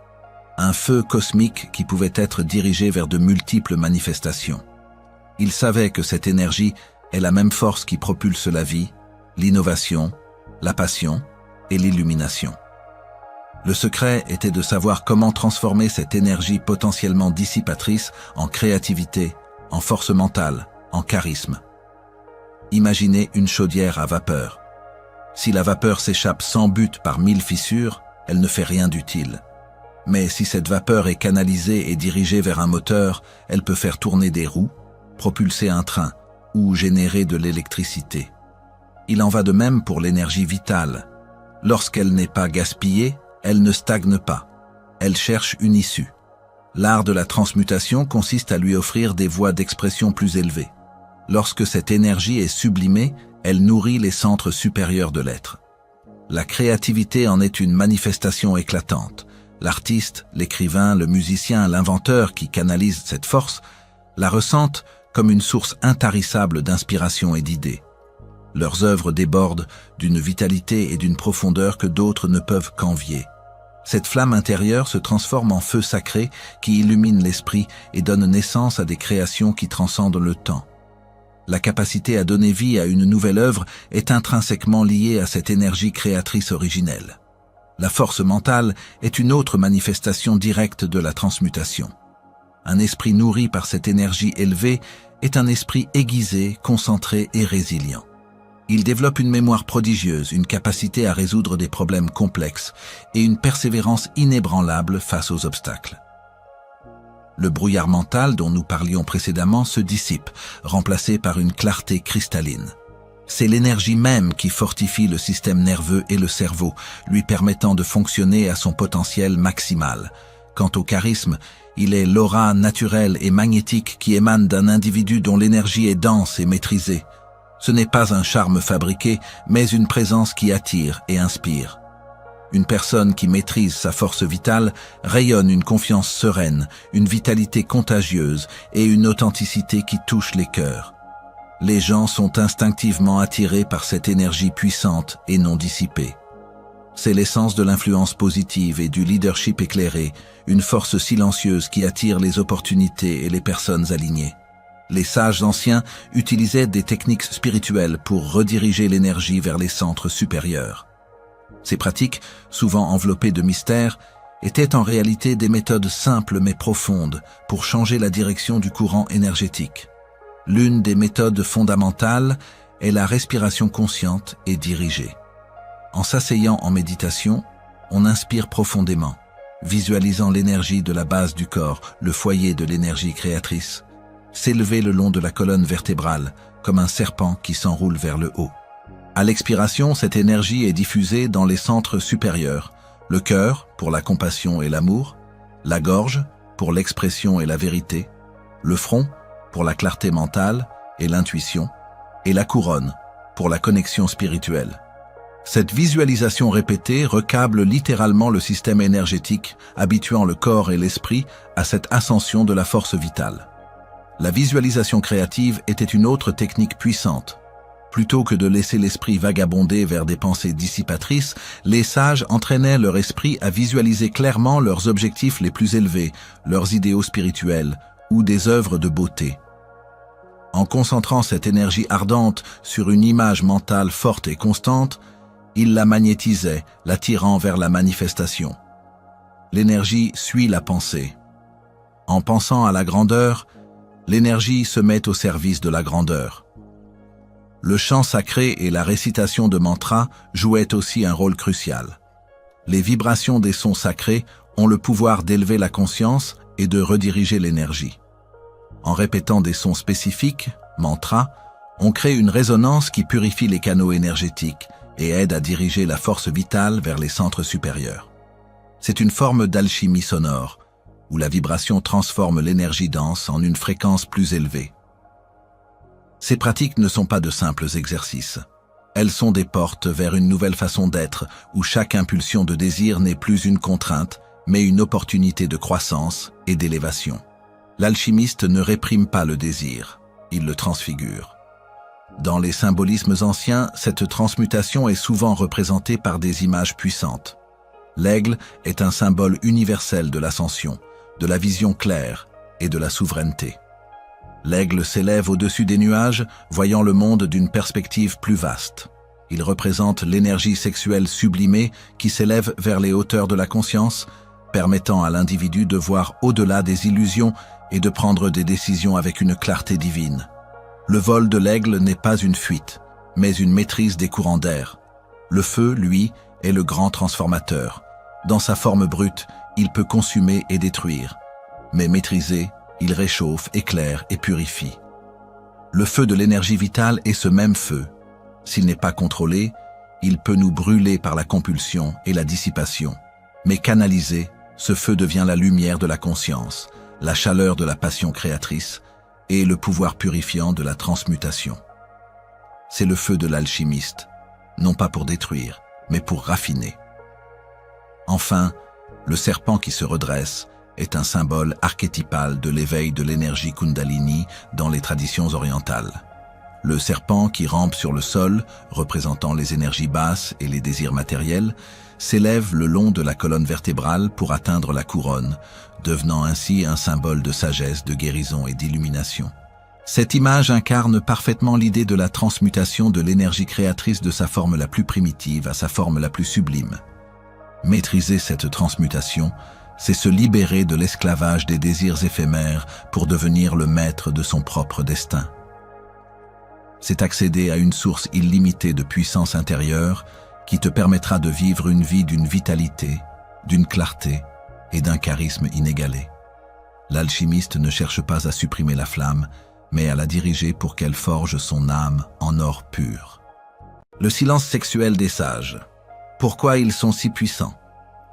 un feu cosmique qui pouvait être dirigé vers de multiples manifestations. Ils savaient que cette énergie est la même force qui propulse la vie, l'innovation, la passion et l'illumination. Le secret était de savoir comment transformer cette énergie potentiellement dissipatrice en créativité, en force mentale, en charisme. Imaginez une chaudière à vapeur. Si la vapeur s'échappe sans but par 1000 fissures, elle ne fait rien d'utile. Mais si cette vapeur est canalisée et dirigée vers un moteur, elle peut faire tourner des roues, propulser un train ou générer de l'électricité. Il en va de même pour l'énergie vitale. Lorsqu'elle n'est pas gaspillée, elle ne stagne pas. Elle cherche une issue. L'art de la transmutation consiste à lui offrir des voies d'expression plus élevées. Lorsque cette énergie est sublimée, elle nourrit les centres supérieurs de l'être. La créativité en est une manifestation éclatante. L'artiste, l'écrivain, le musicien, l'inventeur qui canalise cette force la ressentent comme une source intarissable d'inspiration et d'idées. Leurs œuvres débordent d'une vitalité et d'une profondeur que d'autres ne peuvent qu'envier. Cette flamme intérieure se transforme en feu sacré qui illumine l'esprit et donne naissance à des créations qui transcendent le temps. La capacité à donner vie à une nouvelle œuvre est intrinsèquement liée à cette énergie créatrice originelle. La force mentale est une autre manifestation directe de la transmutation. Un esprit nourri par cette énergie élevée est un esprit aiguisé, concentré et résilient. Il développe une mémoire prodigieuse, une capacité à résoudre des problèmes complexes et une persévérance inébranlable face aux obstacles. Le brouillard mental dont nous parlions précédemment se dissipe, remplacé par une clarté cristalline. C'est l'énergie même qui fortifie le système nerveux et le cerveau, lui permettant de fonctionner à son potentiel maximal. Quant au charisme, il est l'aura naturelle et magnétique qui émane d'un individu dont l'énergie est dense et maîtrisée. Ce n'est pas un charme fabriqué, mais une présence qui attire et inspire. Une personne qui maîtrise sa force vitale rayonne une confiance sereine, une vitalité contagieuse et une authenticité qui touche les cœurs. Les gens sont instinctivement attirés par cette énergie puissante et non dissipée. C'est l'essence de l'influence positive et du leadership éclairé, une force silencieuse qui attire les opportunités et les personnes alignées. Les sages anciens utilisaient des techniques spirituelles pour rediriger l'énergie vers les centres supérieurs. Ces pratiques, souvent enveloppées de mystère, étaient en réalité des méthodes simples mais profondes pour changer la direction du courant énergétique. L'une des méthodes fondamentales est la respiration consciente et dirigée. En s'asseyant en méditation, on inspire profondément, visualisant l'énergie de la base du corps, le foyer de l'énergie créatrice, s'élever le long de la colonne vertébrale, comme un serpent qui s'enroule vers le haut. À l'expiration, cette énergie est diffusée dans les centres supérieurs, le cœur pour la compassion et l'amour, la gorge pour l'expression et la vérité, le front pour la clarté mentale et l'intuition, et la couronne pour la connexion spirituelle. Cette visualisation répétée recable littéralement le système énergétique, habituant le corps et l'esprit à cette ascension de la force vitale. La visualisation créative était une autre technique puissante. Plutôt que de laisser l'esprit vagabonder vers des pensées dissipatrices, les sages entraînaient leur esprit à visualiser clairement leurs objectifs les plus élevés, leurs idéaux spirituels ou des œuvres de beauté. En concentrant cette énergie ardente sur une image mentale forte et constante, ils la magnétisaient, l'attirant vers la manifestation. L'énergie suit la pensée. En pensant à la grandeur, l'énergie se met au service de la grandeur. Le chant sacré et la récitation de mantras jouaient aussi un rôle crucial. Les vibrations des sons sacrés ont le pouvoir d'élever la conscience et de rediriger l'énergie. En répétant des sons spécifiques, mantras, on crée une résonance qui purifie les canaux énergétiques et aide à diriger la force vitale vers les centres supérieurs. C'est une forme d'alchimie sonore, où la vibration transforme l'énergie dense en une fréquence plus élevée. Ces pratiques ne sont pas de simples exercices. Elles sont des portes vers une nouvelle façon d'être, où chaque impulsion de désir n'est plus une contrainte, mais une opportunité de croissance et d'élévation. L'alchimiste ne réprime pas le désir, il le transfigure. Dans les symbolismes anciens, cette transmutation est souvent représentée par des images puissantes. L'aigle est un symbole universel de l'ascension, de la vision claire et de la souveraineté. L'aigle s'élève au-dessus des nuages, voyant le monde d'une perspective plus vaste. Il représente l'énergie sexuelle sublimée qui s'élève vers les hauteurs de la conscience, permettant à l'individu de voir au-delà des illusions et de prendre des décisions avec une clarté divine. Le vol de l'aigle n'est pas une fuite, mais une maîtrise des courants d'air. Le feu, lui, est le grand transformateur. Dans sa forme brute, il peut consumer et détruire. Mais maîtrisé, il réchauffe, éclaire et purifie. Le feu de l'énergie vitale est ce même feu. S'il n'est pas contrôlé, il peut nous brûler par la compulsion et la dissipation. Mais canalisé, ce feu devient la lumière de la conscience, la chaleur de la passion créatrice et le pouvoir purifiant de la transmutation. C'est le feu de l'alchimiste, non pas pour détruire, mais pour raffiner. Enfin, le serpent qui se redresse est un symbole archétypal de l'éveil de l'énergie Kundalini dans les traditions orientales. Le serpent qui rampe sur le sol, représentant les énergies basses et les désirs matériels, s'élève le long de la colonne vertébrale pour atteindre la couronne, devenant ainsi un symbole de sagesse, de guérison et d'illumination. Cette image incarne parfaitement l'idée de la transmutation de l'énergie créatrice de sa forme la plus primitive à sa forme la plus sublime. Maîtriser cette transmutation, c'est se libérer de l'esclavage des désirs éphémères pour devenir le maître de son propre destin. C'est accéder à une source illimitée de puissance intérieure qui te permettra de vivre une vie d'une vitalité, d'une clarté et d'un charisme inégalé. L'alchimiste ne cherche pas à supprimer la flamme, mais à la diriger pour qu'elle forge son âme en or pur. Le silence sexuel des sages. Pourquoi ils sont si puissants?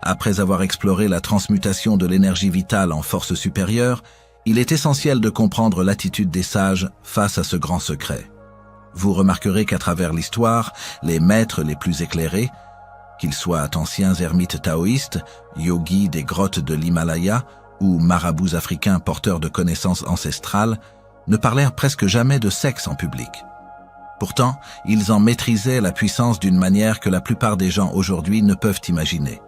Après avoir exploré la transmutation de l'énergie vitale en force supérieure, il est essentiel de comprendre l'attitude des sages face à ce grand secret. Vous remarquerez qu'à travers l'histoire, les maîtres les plus éclairés, qu'ils soient anciens ermites taoïstes, yogis des grottes de l'Himalaya ou marabouts africains porteurs de connaissances ancestrales, ne parlèrent presque jamais de sexe en public. Pourtant, ils en maîtrisaient la puissance d'une manière que la plupart des gens aujourd'hui ne peuvent imaginer.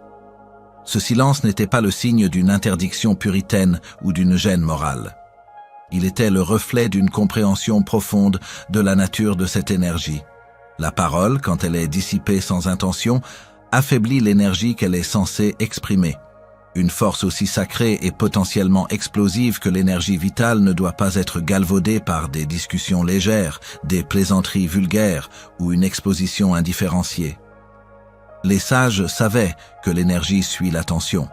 Ce silence n'était pas le signe d'une interdiction puritaine ou d'une gêne morale. Il était le reflet d'une compréhension profonde de la nature de cette énergie. La parole, quand elle est dissipée sans intention, affaiblit l'énergie qu'elle est censée exprimer. Une force aussi sacrée et potentiellement explosive que l'énergie vitale ne doit pas être galvaudée par des discussions légères, des plaisanteries vulgaires ou une exposition indifférenciée. Les sages savaient que l'énergie suit l'attention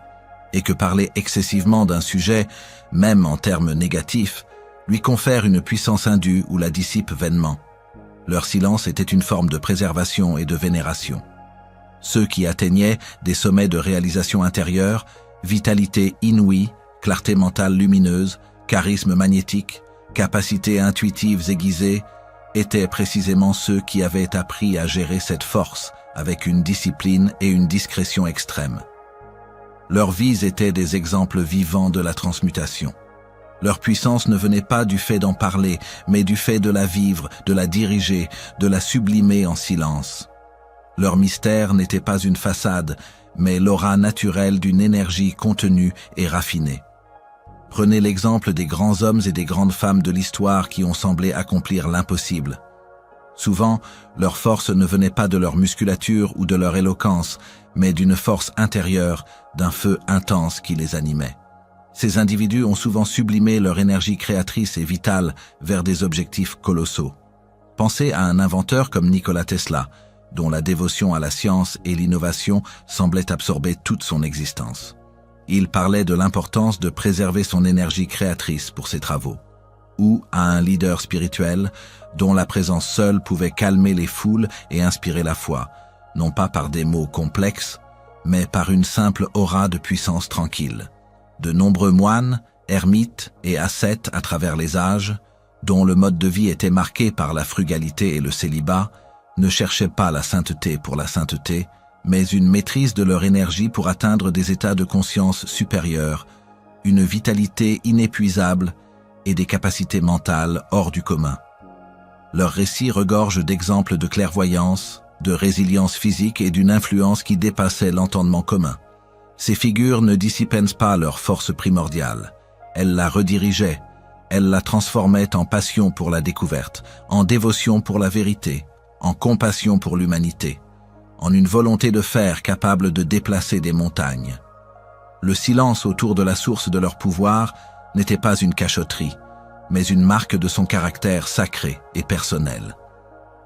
et que parler excessivement d'un sujet, même en termes négatifs, lui confère une puissance indue ou la dissipe vainement. Leur silence était une forme de préservation et de vénération. Ceux qui atteignaient des sommets de réalisation intérieure, vitalité inouïe, clarté mentale lumineuse, charisme magnétique, capacités intuitives aiguisées, étaient précisément ceux qui avaient appris à gérer cette force avec une discipline et une discrétion extrême. Leurs vies étaient des exemples vivants de la transmutation. Leur puissance ne venait pas du fait d'en parler, mais du fait de la vivre, de la diriger, de la sublimer en silence. Leur mystère n'était pas une façade, mais l'aura naturelle d'une énergie contenue et raffinée. Prenez l'exemple des grands hommes et des grandes femmes de l'histoire qui ont semblé accomplir l'impossible. Souvent, leur force ne venait pas de leur musculature ou de leur éloquence, mais d'une force intérieure, d'un feu intense qui les animait. Ces individus ont souvent sublimé leur énergie créatrice et vitale vers des objectifs colossaux. Pensez à un inventeur comme Nikola Tesla, dont la dévotion à la science et l'innovation semblait absorber toute son existence. Il parlait de l'importance de préserver son énergie créatrice pour ses travaux. Ou à un leader spirituel dont la présence seule pouvait calmer les foules et inspirer la foi, non pas par des mots complexes, mais par une simple aura de puissance tranquille. De nombreux moines, ermites et ascètes à travers les âges, dont le mode de vie était marqué par la frugalité et le célibat, ne cherchaient pas la sainteté pour la sainteté, mais une maîtrise de leur énergie pour atteindre des états de conscience supérieurs, une vitalité inépuisable et des capacités mentales hors du commun. Leurs récits regorgent d'exemples de clairvoyance, de résilience physique et d'une influence qui dépassait l'entendement commun. Ces figures ne dissipaient pas leur force primordiale. Elles la redirigeaient, elles la transformaient en passion pour la découverte, en dévotion pour la vérité, en compassion pour l'humanité, en une volonté de faire capable de déplacer des montagnes. Le silence autour de la source de leur pouvoir n'était pas une cachotterie, mais une marque de son caractère sacré et personnel.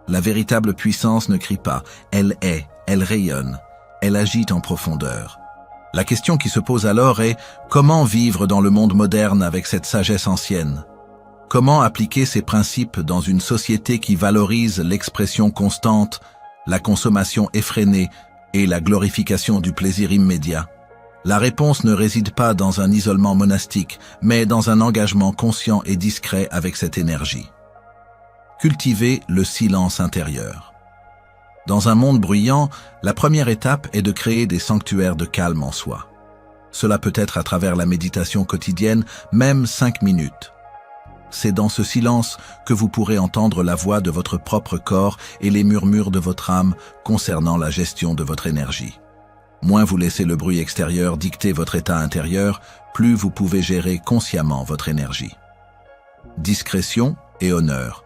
La véritable puissance ne crie pas, elle est, elle rayonne, elle agit en profondeur. La question qui se pose alors est comment vivre dans le monde moderne avec cette sagesse ancienne? Comment appliquer ces principes dans une société qui valorise l'expression constante, la consommation effrénée et la glorification du plaisir immédiat? La réponse ne réside pas dans un isolement monastique, mais dans un engagement conscient et discret avec cette énergie. Cultiver le silence intérieur. Dans un monde bruyant, la première étape est de créer des sanctuaires de calme en soi. Cela peut être à travers la méditation quotidienne, même 5 minutes. C'est dans ce silence que vous pourrez entendre la voix de votre propre corps et les murmures de votre âme concernant la gestion de votre énergie. Moins vous laissez le bruit extérieur dicter votre état intérieur, plus vous pouvez gérer consciemment votre énergie. Discrétion et honneur.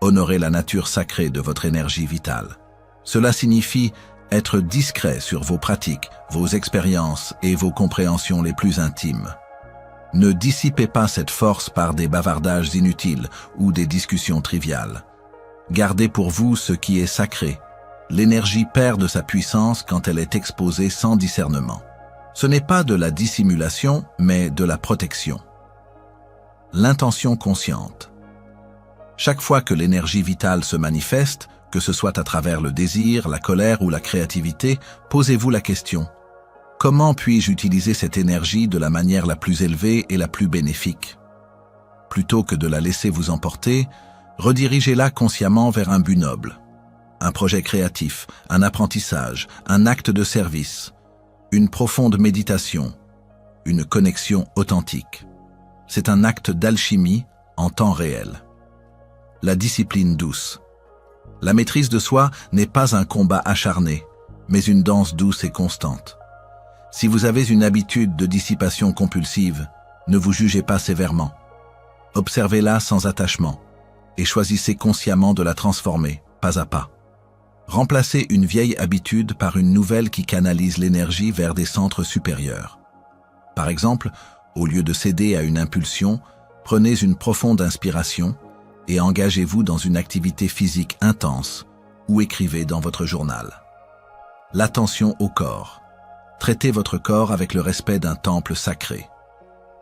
Honorez la nature sacrée de votre énergie vitale. Cela signifie être discret sur vos pratiques, vos expériences et vos compréhensions les plus intimes. Ne dissipez pas cette force par des bavardages inutiles ou des discussions triviales. Gardez pour vous ce qui est sacré. L'énergie perd de sa puissance quand elle est exposée sans discernement. Ce n'est pas de la dissimulation, mais de la protection. L'intention consciente. Chaque fois que l'énergie vitale se manifeste, que ce soit à travers le désir, la colère ou la créativité, posez-vous la question: comment puis-je utiliser cette énergie de la manière la plus élevée et la plus bénéfique? Plutôt que de la laisser vous emporter, redirigez-la consciemment vers un but noble. Un projet créatif, un apprentissage, un acte de service, une profonde méditation, une connexion authentique. C'est un acte d'alchimie en temps réel. La discipline douce. La maîtrise de soi n'est pas un combat acharné, mais une danse douce et constante. Si vous avez une habitude de dissipation compulsive, ne vous jugez pas sévèrement. Observez-la sans attachement et choisissez consciemment de la transformer, pas à pas. Remplacez une vieille habitude par une nouvelle qui canalise l'énergie vers des centres supérieurs. Par exemple, au lieu de céder à une impulsion, prenez une profonde inspiration et engagez-vous dans une activité physique intense ou écrivez dans votre journal. L'attention au corps. Traitez votre corps avec le respect d'un temple sacré.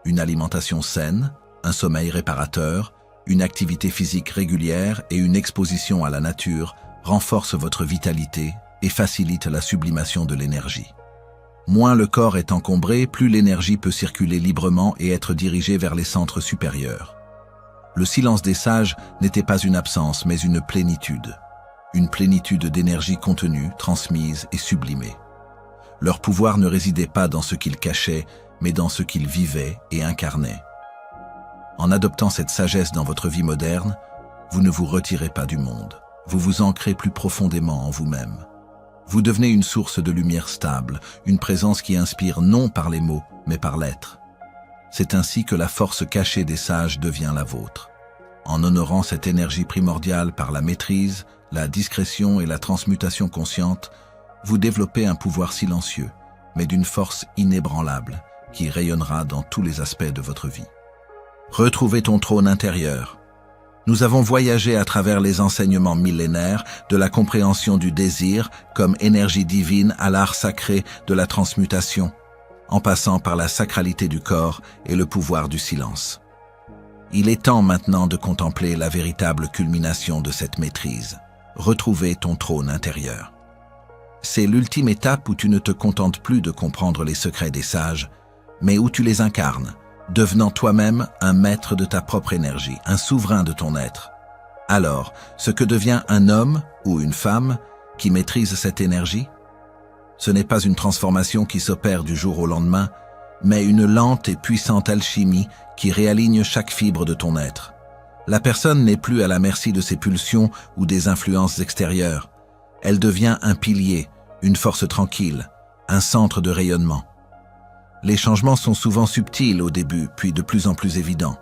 Une alimentation saine, un sommeil réparateur, une activité physique régulière et une exposition à la nature renforcent votre vitalité et facilitent la sublimation de l'énergie. Moins le corps est encombré, plus l'énergie peut circuler librement et être dirigée vers les centres supérieurs. Le silence des sages n'était pas une absence, mais une plénitude d'énergie contenue, transmise et sublimée. Leur pouvoir ne résidait pas dans ce qu'ils cachaient, mais dans ce qu'ils vivaient et incarnaient. En adoptant cette sagesse dans votre vie moderne, vous ne vous retirez pas du monde. Vous vous ancrez plus profondément en vous-même. Vous devenez une source de lumière stable, une présence qui inspire non par les mots, mais par l'être. C'est ainsi que la force cachée des sages devient la vôtre. En honorant cette énergie primordiale par la maîtrise, la discrétion et la transmutation consciente, vous développez un pouvoir silencieux, mais d'une force inébranlable, qui rayonnera dans tous les aspects de votre vie. Retrouvez ton trône intérieur. Nous avons voyagé à travers les enseignements millénaires de la compréhension du désir comme énergie divine à l'art sacré de la transmutation, en passant par la sacralité du corps et le pouvoir du silence. Il est temps maintenant de contempler la véritable culmination de cette maîtrise. Retrouver ton trône intérieur. C'est l'ultime étape où tu ne te contentes plus de comprendre les secrets des sages, mais où tu les incarnes, devenant toi-même un maître de ta propre énergie, un souverain de ton être. Alors, ce que devient un homme ou une femme qui maîtrise cette énergie, ce n'est pas une transformation qui s'opère du jour au lendemain, mais une lente et puissante alchimie qui réaligne chaque fibre de ton être. La personne n'est plus à la merci de ses pulsions ou des influences extérieures. Elle devient un pilier, une force tranquille, un centre de rayonnement. Les changements sont souvent subtils au début, puis de plus en plus évidents.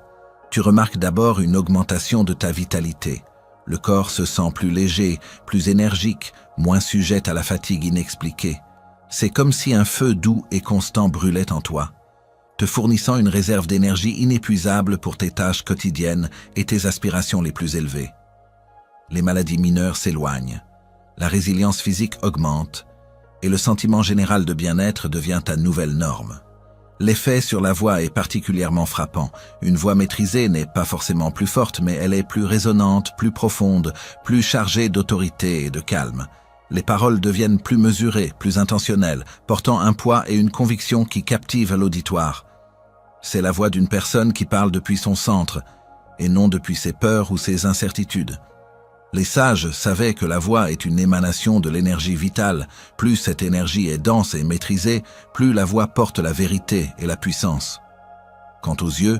Tu remarques d'abord une augmentation de ta vitalité, Le corps se sent plus léger, plus énergique, moins sujet à la fatigue inexpliquée. C'est comme si un feu doux et constant brûlait en toi, te fournissant une réserve d'énergie inépuisable pour tes tâches quotidiennes et tes aspirations les plus élevées. Les maladies mineures s'éloignent, la résilience physique augmente et le sentiment général de bien-être devient ta nouvelle norme. L'effet sur la voix est particulièrement frappant. Une voix maîtrisée n'est pas forcément plus forte, mais elle est plus résonante, plus profonde, plus chargée d'autorité et de calme. Les paroles deviennent plus mesurées, plus intentionnelles, portant un poids et une conviction qui captivent l'auditoire. C'est la voix d'une personne qui parle depuis son centre, et non depuis ses peurs ou ses incertitudes. Les sages savaient que la voix est une émanation de l'énergie vitale. Plus cette énergie est dense et maîtrisée, plus la voix porte la vérité et la puissance. Quant aux yeux,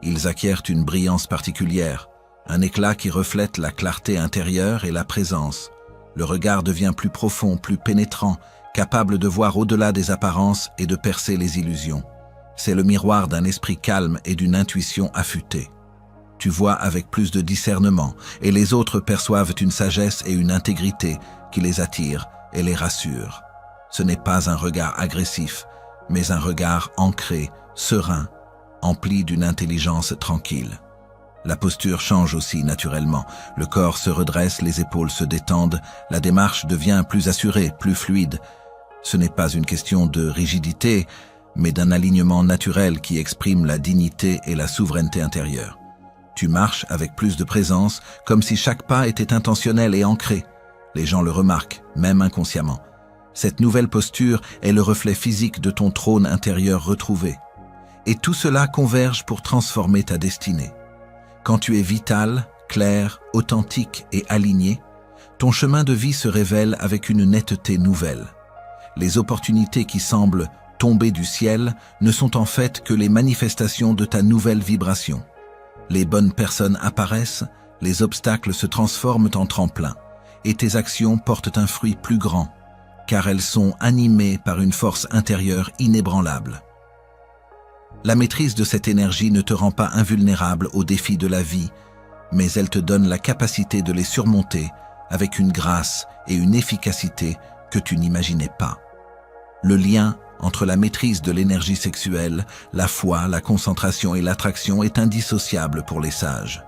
ils acquièrent une brillance particulière, un éclat qui reflète la clarté intérieure et la présence. Le regard devient plus profond, plus pénétrant, capable de voir au-delà des apparences et de percer les illusions. C'est le miroir d'un esprit calme et d'une intuition affûtée. Tu vois avec plus de discernement, et les autres perçoivent une sagesse et une intégrité qui les attirent et les rassurent. Ce n'est pas un regard agressif, mais un regard ancré, serein, empli d'une intelligence tranquille. La posture change aussi naturellement, le corps se redresse, les épaules se détendent, la démarche devient plus assurée, plus fluide. Ce n'est pas une question de rigidité, mais d'un alignement naturel qui exprime la dignité et la souveraineté intérieure. Tu marches avec plus de présence, comme si chaque pas était intentionnel et ancré. Les gens le remarquent, même inconsciemment. Cette nouvelle posture est le reflet physique de ton trône intérieur retrouvé. Et tout cela converge pour transformer ta destinée. Quand tu es vital, clair, authentique et aligné, ton chemin de vie se révèle avec une netteté nouvelle. Les opportunités qui semblent tomber du ciel ne sont en fait que les manifestations de ta nouvelle vibration. Les bonnes personnes apparaissent, les obstacles se transforment en tremplin, et tes actions portent un fruit plus grand, car elles sont animées par une force intérieure inébranlable. La maîtrise de cette énergie ne te rend pas invulnérable aux défis de la vie, mais elle te donne la capacité de les surmonter avec une grâce et une efficacité que tu n'imaginais pas. Le lien entre la maîtrise de l'énergie sexuelle, la foi, la concentration et l'attraction est indissociable pour les sages.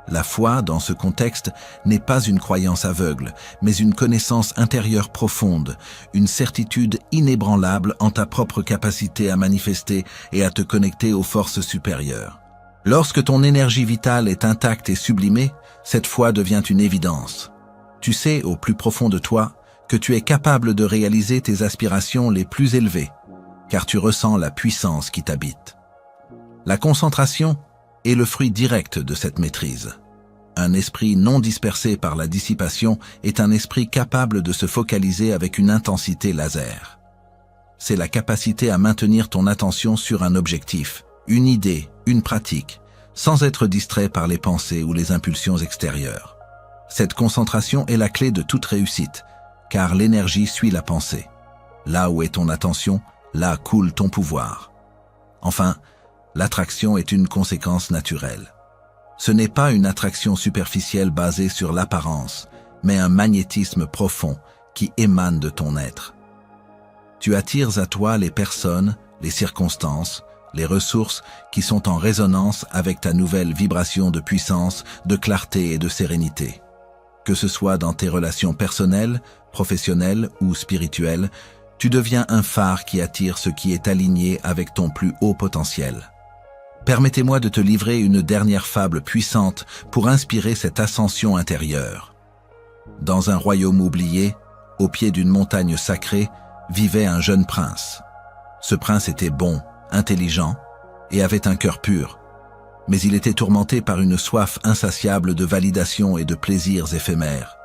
La foi, dans ce contexte, n'est pas une croyance aveugle, mais une connaissance intérieure profonde, une certitude inébranlable en ta propre capacité à manifester et à te connecter aux forces supérieures. Lorsque ton énergie vitale est intacte et sublimée, cette foi devient une évidence. Tu sais, au plus profond de toi, que tu es capable de réaliser tes aspirations les plus élevées, car tu ressens la puissance qui t'habite. La concentration est le fruit direct de cette maîtrise. Un esprit non dispersé par la dissipation est un esprit capable de se focaliser avec une intensité laser. C'est la capacité à maintenir ton attention sur un objectif, une idée, une pratique, sans être distrait par les pensées ou les impulsions extérieures. Cette concentration est la clé de toute réussite, car l'énergie suit la pensée. Là où est ton attention, là coule ton pouvoir. Enfin, l'attraction est une conséquence naturelle. Ce n'est pas une attraction superficielle basée sur l'apparence, mais un magnétisme profond qui émane de ton être. Tu attires à toi les personnes, les circonstances, les ressources qui sont en résonance avec ta nouvelle vibration de puissance, de clarté et de sérénité. Que ce soit dans tes relations personnelles, professionnelles ou spirituelles, tu deviens un phare qui attire ce qui est aligné avec ton plus haut potentiel. Permettez-moi de te livrer une dernière fable puissante pour inspirer cette ascension intérieure. Dans un royaume oublié, au pied d'une montagne sacrée, vivait un jeune prince. Ce prince était bon, intelligent et avait un cœur pur. Mais il était tourmenté par une soif insatiable de validation et de plaisirs éphémères.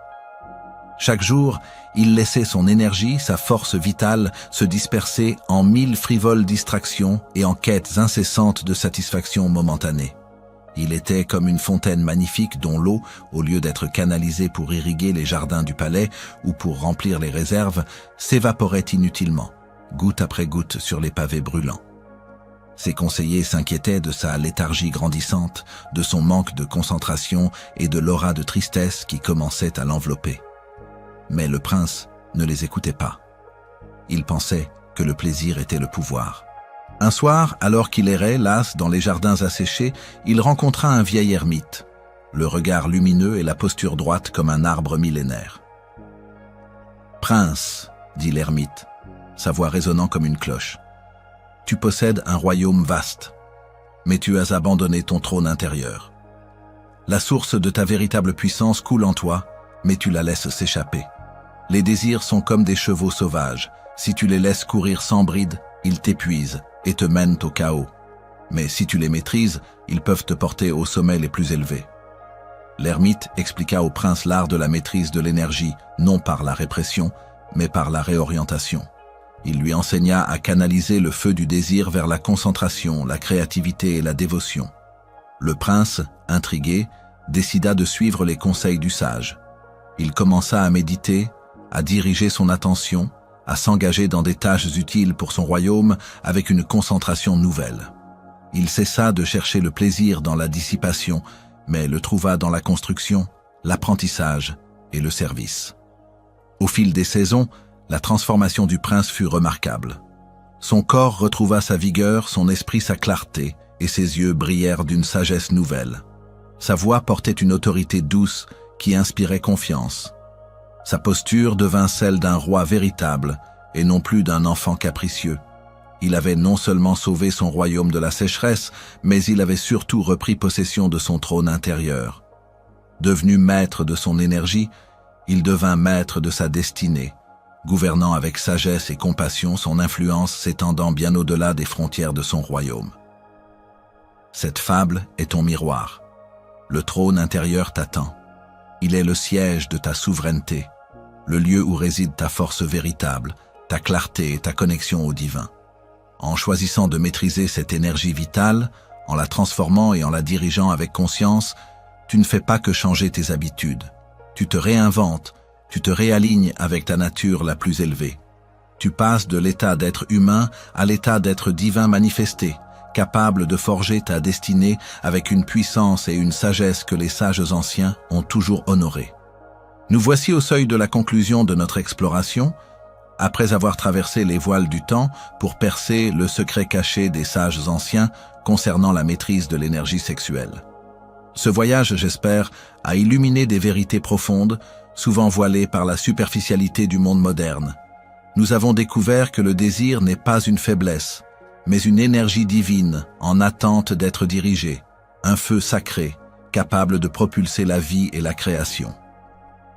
Chaque jour, il laissait son énergie, sa force vitale, se disperser en 1000 frivoles distractions et en quêtes incessantes de satisfaction momentanée. Il était comme une fontaine magnifique dont l'eau, au lieu d'être canalisée pour irriguer les jardins du palais ou pour remplir les réserves, s'évaporait inutilement, goutte après goutte sur les pavés brûlants. Ses conseillers s'inquiétaient de sa léthargie grandissante, de son manque de concentration et de l'aura de tristesse qui commençait à l'envelopper. Mais le prince ne les écoutait pas. Il pensait que le plaisir était le pouvoir. Un soir, alors qu'il errait, las, dans les jardins asséchés, il rencontra un vieil ermite, le regard lumineux et la posture droite comme un arbre millénaire. « Prince, dit l'ermite, sa voix résonnant comme une cloche, tu possèdes un royaume vaste, mais tu as abandonné ton trône intérieur. La source de ta véritable puissance coule en toi, mais tu la laisses s'échapper. Les désirs sont comme des chevaux sauvages. Si tu les laisses courir sans bride, ils t'épuisent et te mènent au chaos. Mais si tu les maîtrises, ils peuvent te porter aux sommets les plus élevés. » L'ermite expliqua au prince l'art de la maîtrise de l'énergie, non par la répression, mais par la réorientation. Il lui enseigna à canaliser le feu du désir vers la concentration, la créativité et la dévotion. Le prince, intrigué, décida de suivre les conseils du sage. Il commença à méditer, à diriger son attention, à s'engager dans des tâches utiles pour son royaume avec une concentration nouvelle. Il cessa de chercher le plaisir dans la dissipation, mais le trouva dans la construction, l'apprentissage et le service. Au fil des saisons, la transformation du prince fut remarquable. Son corps retrouva sa vigueur, son esprit sa clarté, et ses yeux brillèrent d'une sagesse nouvelle. Sa voix portait une autorité douce qui inspirait confiance. Sa posture devint celle d'un roi véritable et non plus d'un enfant capricieux. Il avait non seulement sauvé son royaume de la sécheresse, mais il avait surtout repris possession de son trône intérieur. Devenu maître de son énergie, il devint maître de sa destinée, gouvernant avec sagesse et compassion, son influence s'étendant bien au-delà des frontières de son royaume. Cette fable est ton miroir. Le trône intérieur t'attend. Il est le siège de ta souveraineté, le lieu où réside ta force véritable, ta clarté et ta connexion au divin. En choisissant de maîtriser cette énergie vitale, en la transformant et en la dirigeant avec conscience, tu ne fais pas que changer tes habitudes. Tu te réinventes, tu te réalignes avec ta nature la plus élevée. Tu passes de l'état d'être humain à l'état d'être divin manifesté, capable de forger ta destinée avec une puissance et une sagesse que les sages anciens ont toujours honorées. Nous voici au seuil de la conclusion de notre exploration, après avoir traversé les voiles du temps pour percer le secret caché des sages anciens concernant la maîtrise de l'énergie sexuelle. Ce voyage, j'espère, a illuminé des vérités profondes, souvent voilées par la superficialité du monde moderne. Nous avons découvert que le désir n'est pas une faiblesse, mais une énergie divine en attente d'être dirigée, un feu sacré, capable de propulser la vie et la création.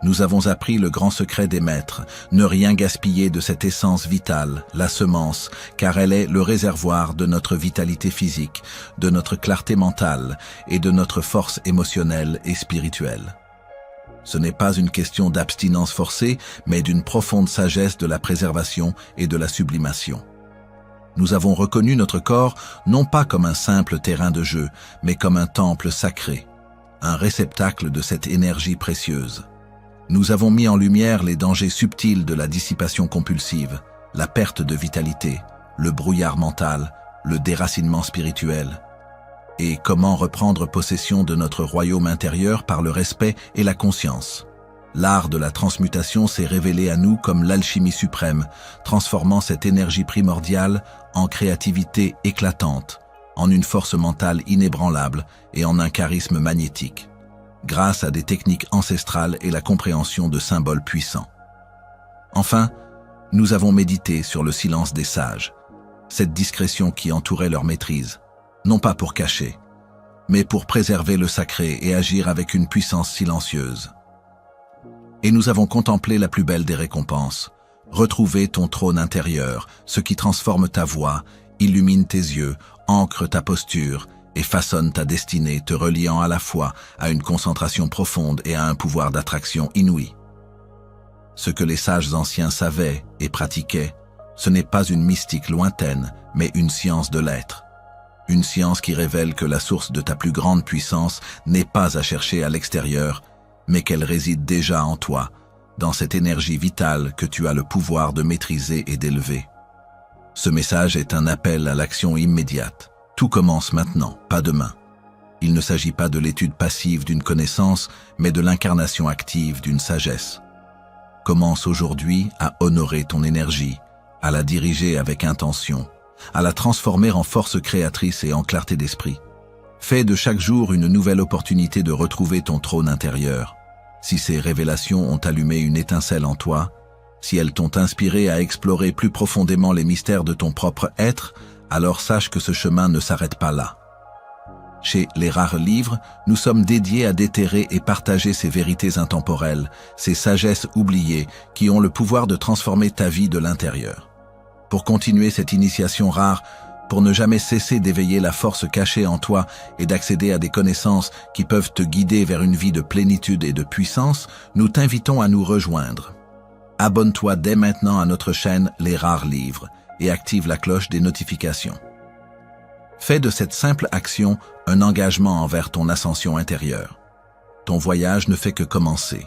Nous avons appris le grand secret des maîtres, ne rien gaspiller de cette essence vitale, la semence, car elle est le réservoir de notre vitalité physique, de notre clarté mentale et de notre force émotionnelle et spirituelle. Ce n'est pas une question d'abstinence forcée, mais d'une profonde sagesse de la préservation et de la sublimation. Nous avons reconnu notre corps non pas comme un simple terrain de jeu, mais comme un temple sacré, un réceptacle de cette énergie précieuse. Nous avons mis en lumière les dangers subtils de la dissipation compulsive, la perte de vitalité, le brouillard mental, le déracinement spirituel, et comment reprendre possession de notre royaume intérieur par le respect et la conscience. L'art de la transmutation s'est révélé à nous comme l'alchimie suprême, transformant cette énergie primordiale en créativité éclatante, en une force mentale inébranlable et en un charisme magnétique, grâce à des techniques ancestrales et la compréhension de symboles puissants. Enfin, nous avons médité sur le silence des sages, cette discrétion qui entourait leur maîtrise, non pas pour cacher, mais pour préserver le sacré et agir avec une puissance silencieuse. Et nous avons contemplé la plus belle des récompenses, retrouver ton trône intérieur, ce qui transforme ta voix, illumine tes yeux, ancre ta posture et façonne ta destinée, te reliant à la fois à une concentration profonde et à un pouvoir d'attraction inouï. Ce que les sages anciens savaient et pratiquaient, ce n'est pas une mystique lointaine, mais une science de l'être. Une science qui révèle que la source de ta plus grande puissance n'est pas à chercher à l'extérieur, mais qu'elle réside déjà en toi, dans cette énergie vitale que tu as le pouvoir de maîtriser et d'élever. Ce message est un appel à l'action immédiate. Tout commence maintenant, pas demain. Il ne s'agit pas de l'étude passive d'une connaissance, mais de l'incarnation active d'une sagesse. Commence aujourd'hui à honorer ton énergie, à la diriger avec intention, à la transformer en force créatrice et en clarté d'esprit. Fais de chaque jour une nouvelle opportunité de retrouver ton trône intérieur. Si ces révélations ont allumé une étincelle en toi, si elles t'ont inspiré à explorer plus profondément les mystères de ton propre être, alors sache que ce chemin ne s'arrête pas là. Chez Les Rares Livres, nous sommes dédiés à déterrer et partager ces vérités intemporelles, ces sagesses oubliées qui ont le pouvoir de transformer ta vie de l'intérieur. Pour continuer cette initiation rare, pour ne jamais cesser d'éveiller la force cachée en toi et d'accéder à des connaissances qui peuvent te guider vers une vie de plénitude et de puissance, nous t'invitons à nous rejoindre. Abonne-toi dès maintenant à notre chaîne Les Rares Livres et active la cloche des notifications. Fais de cette simple action un engagement envers ton ascension intérieure. Ton voyage ne fait que commencer.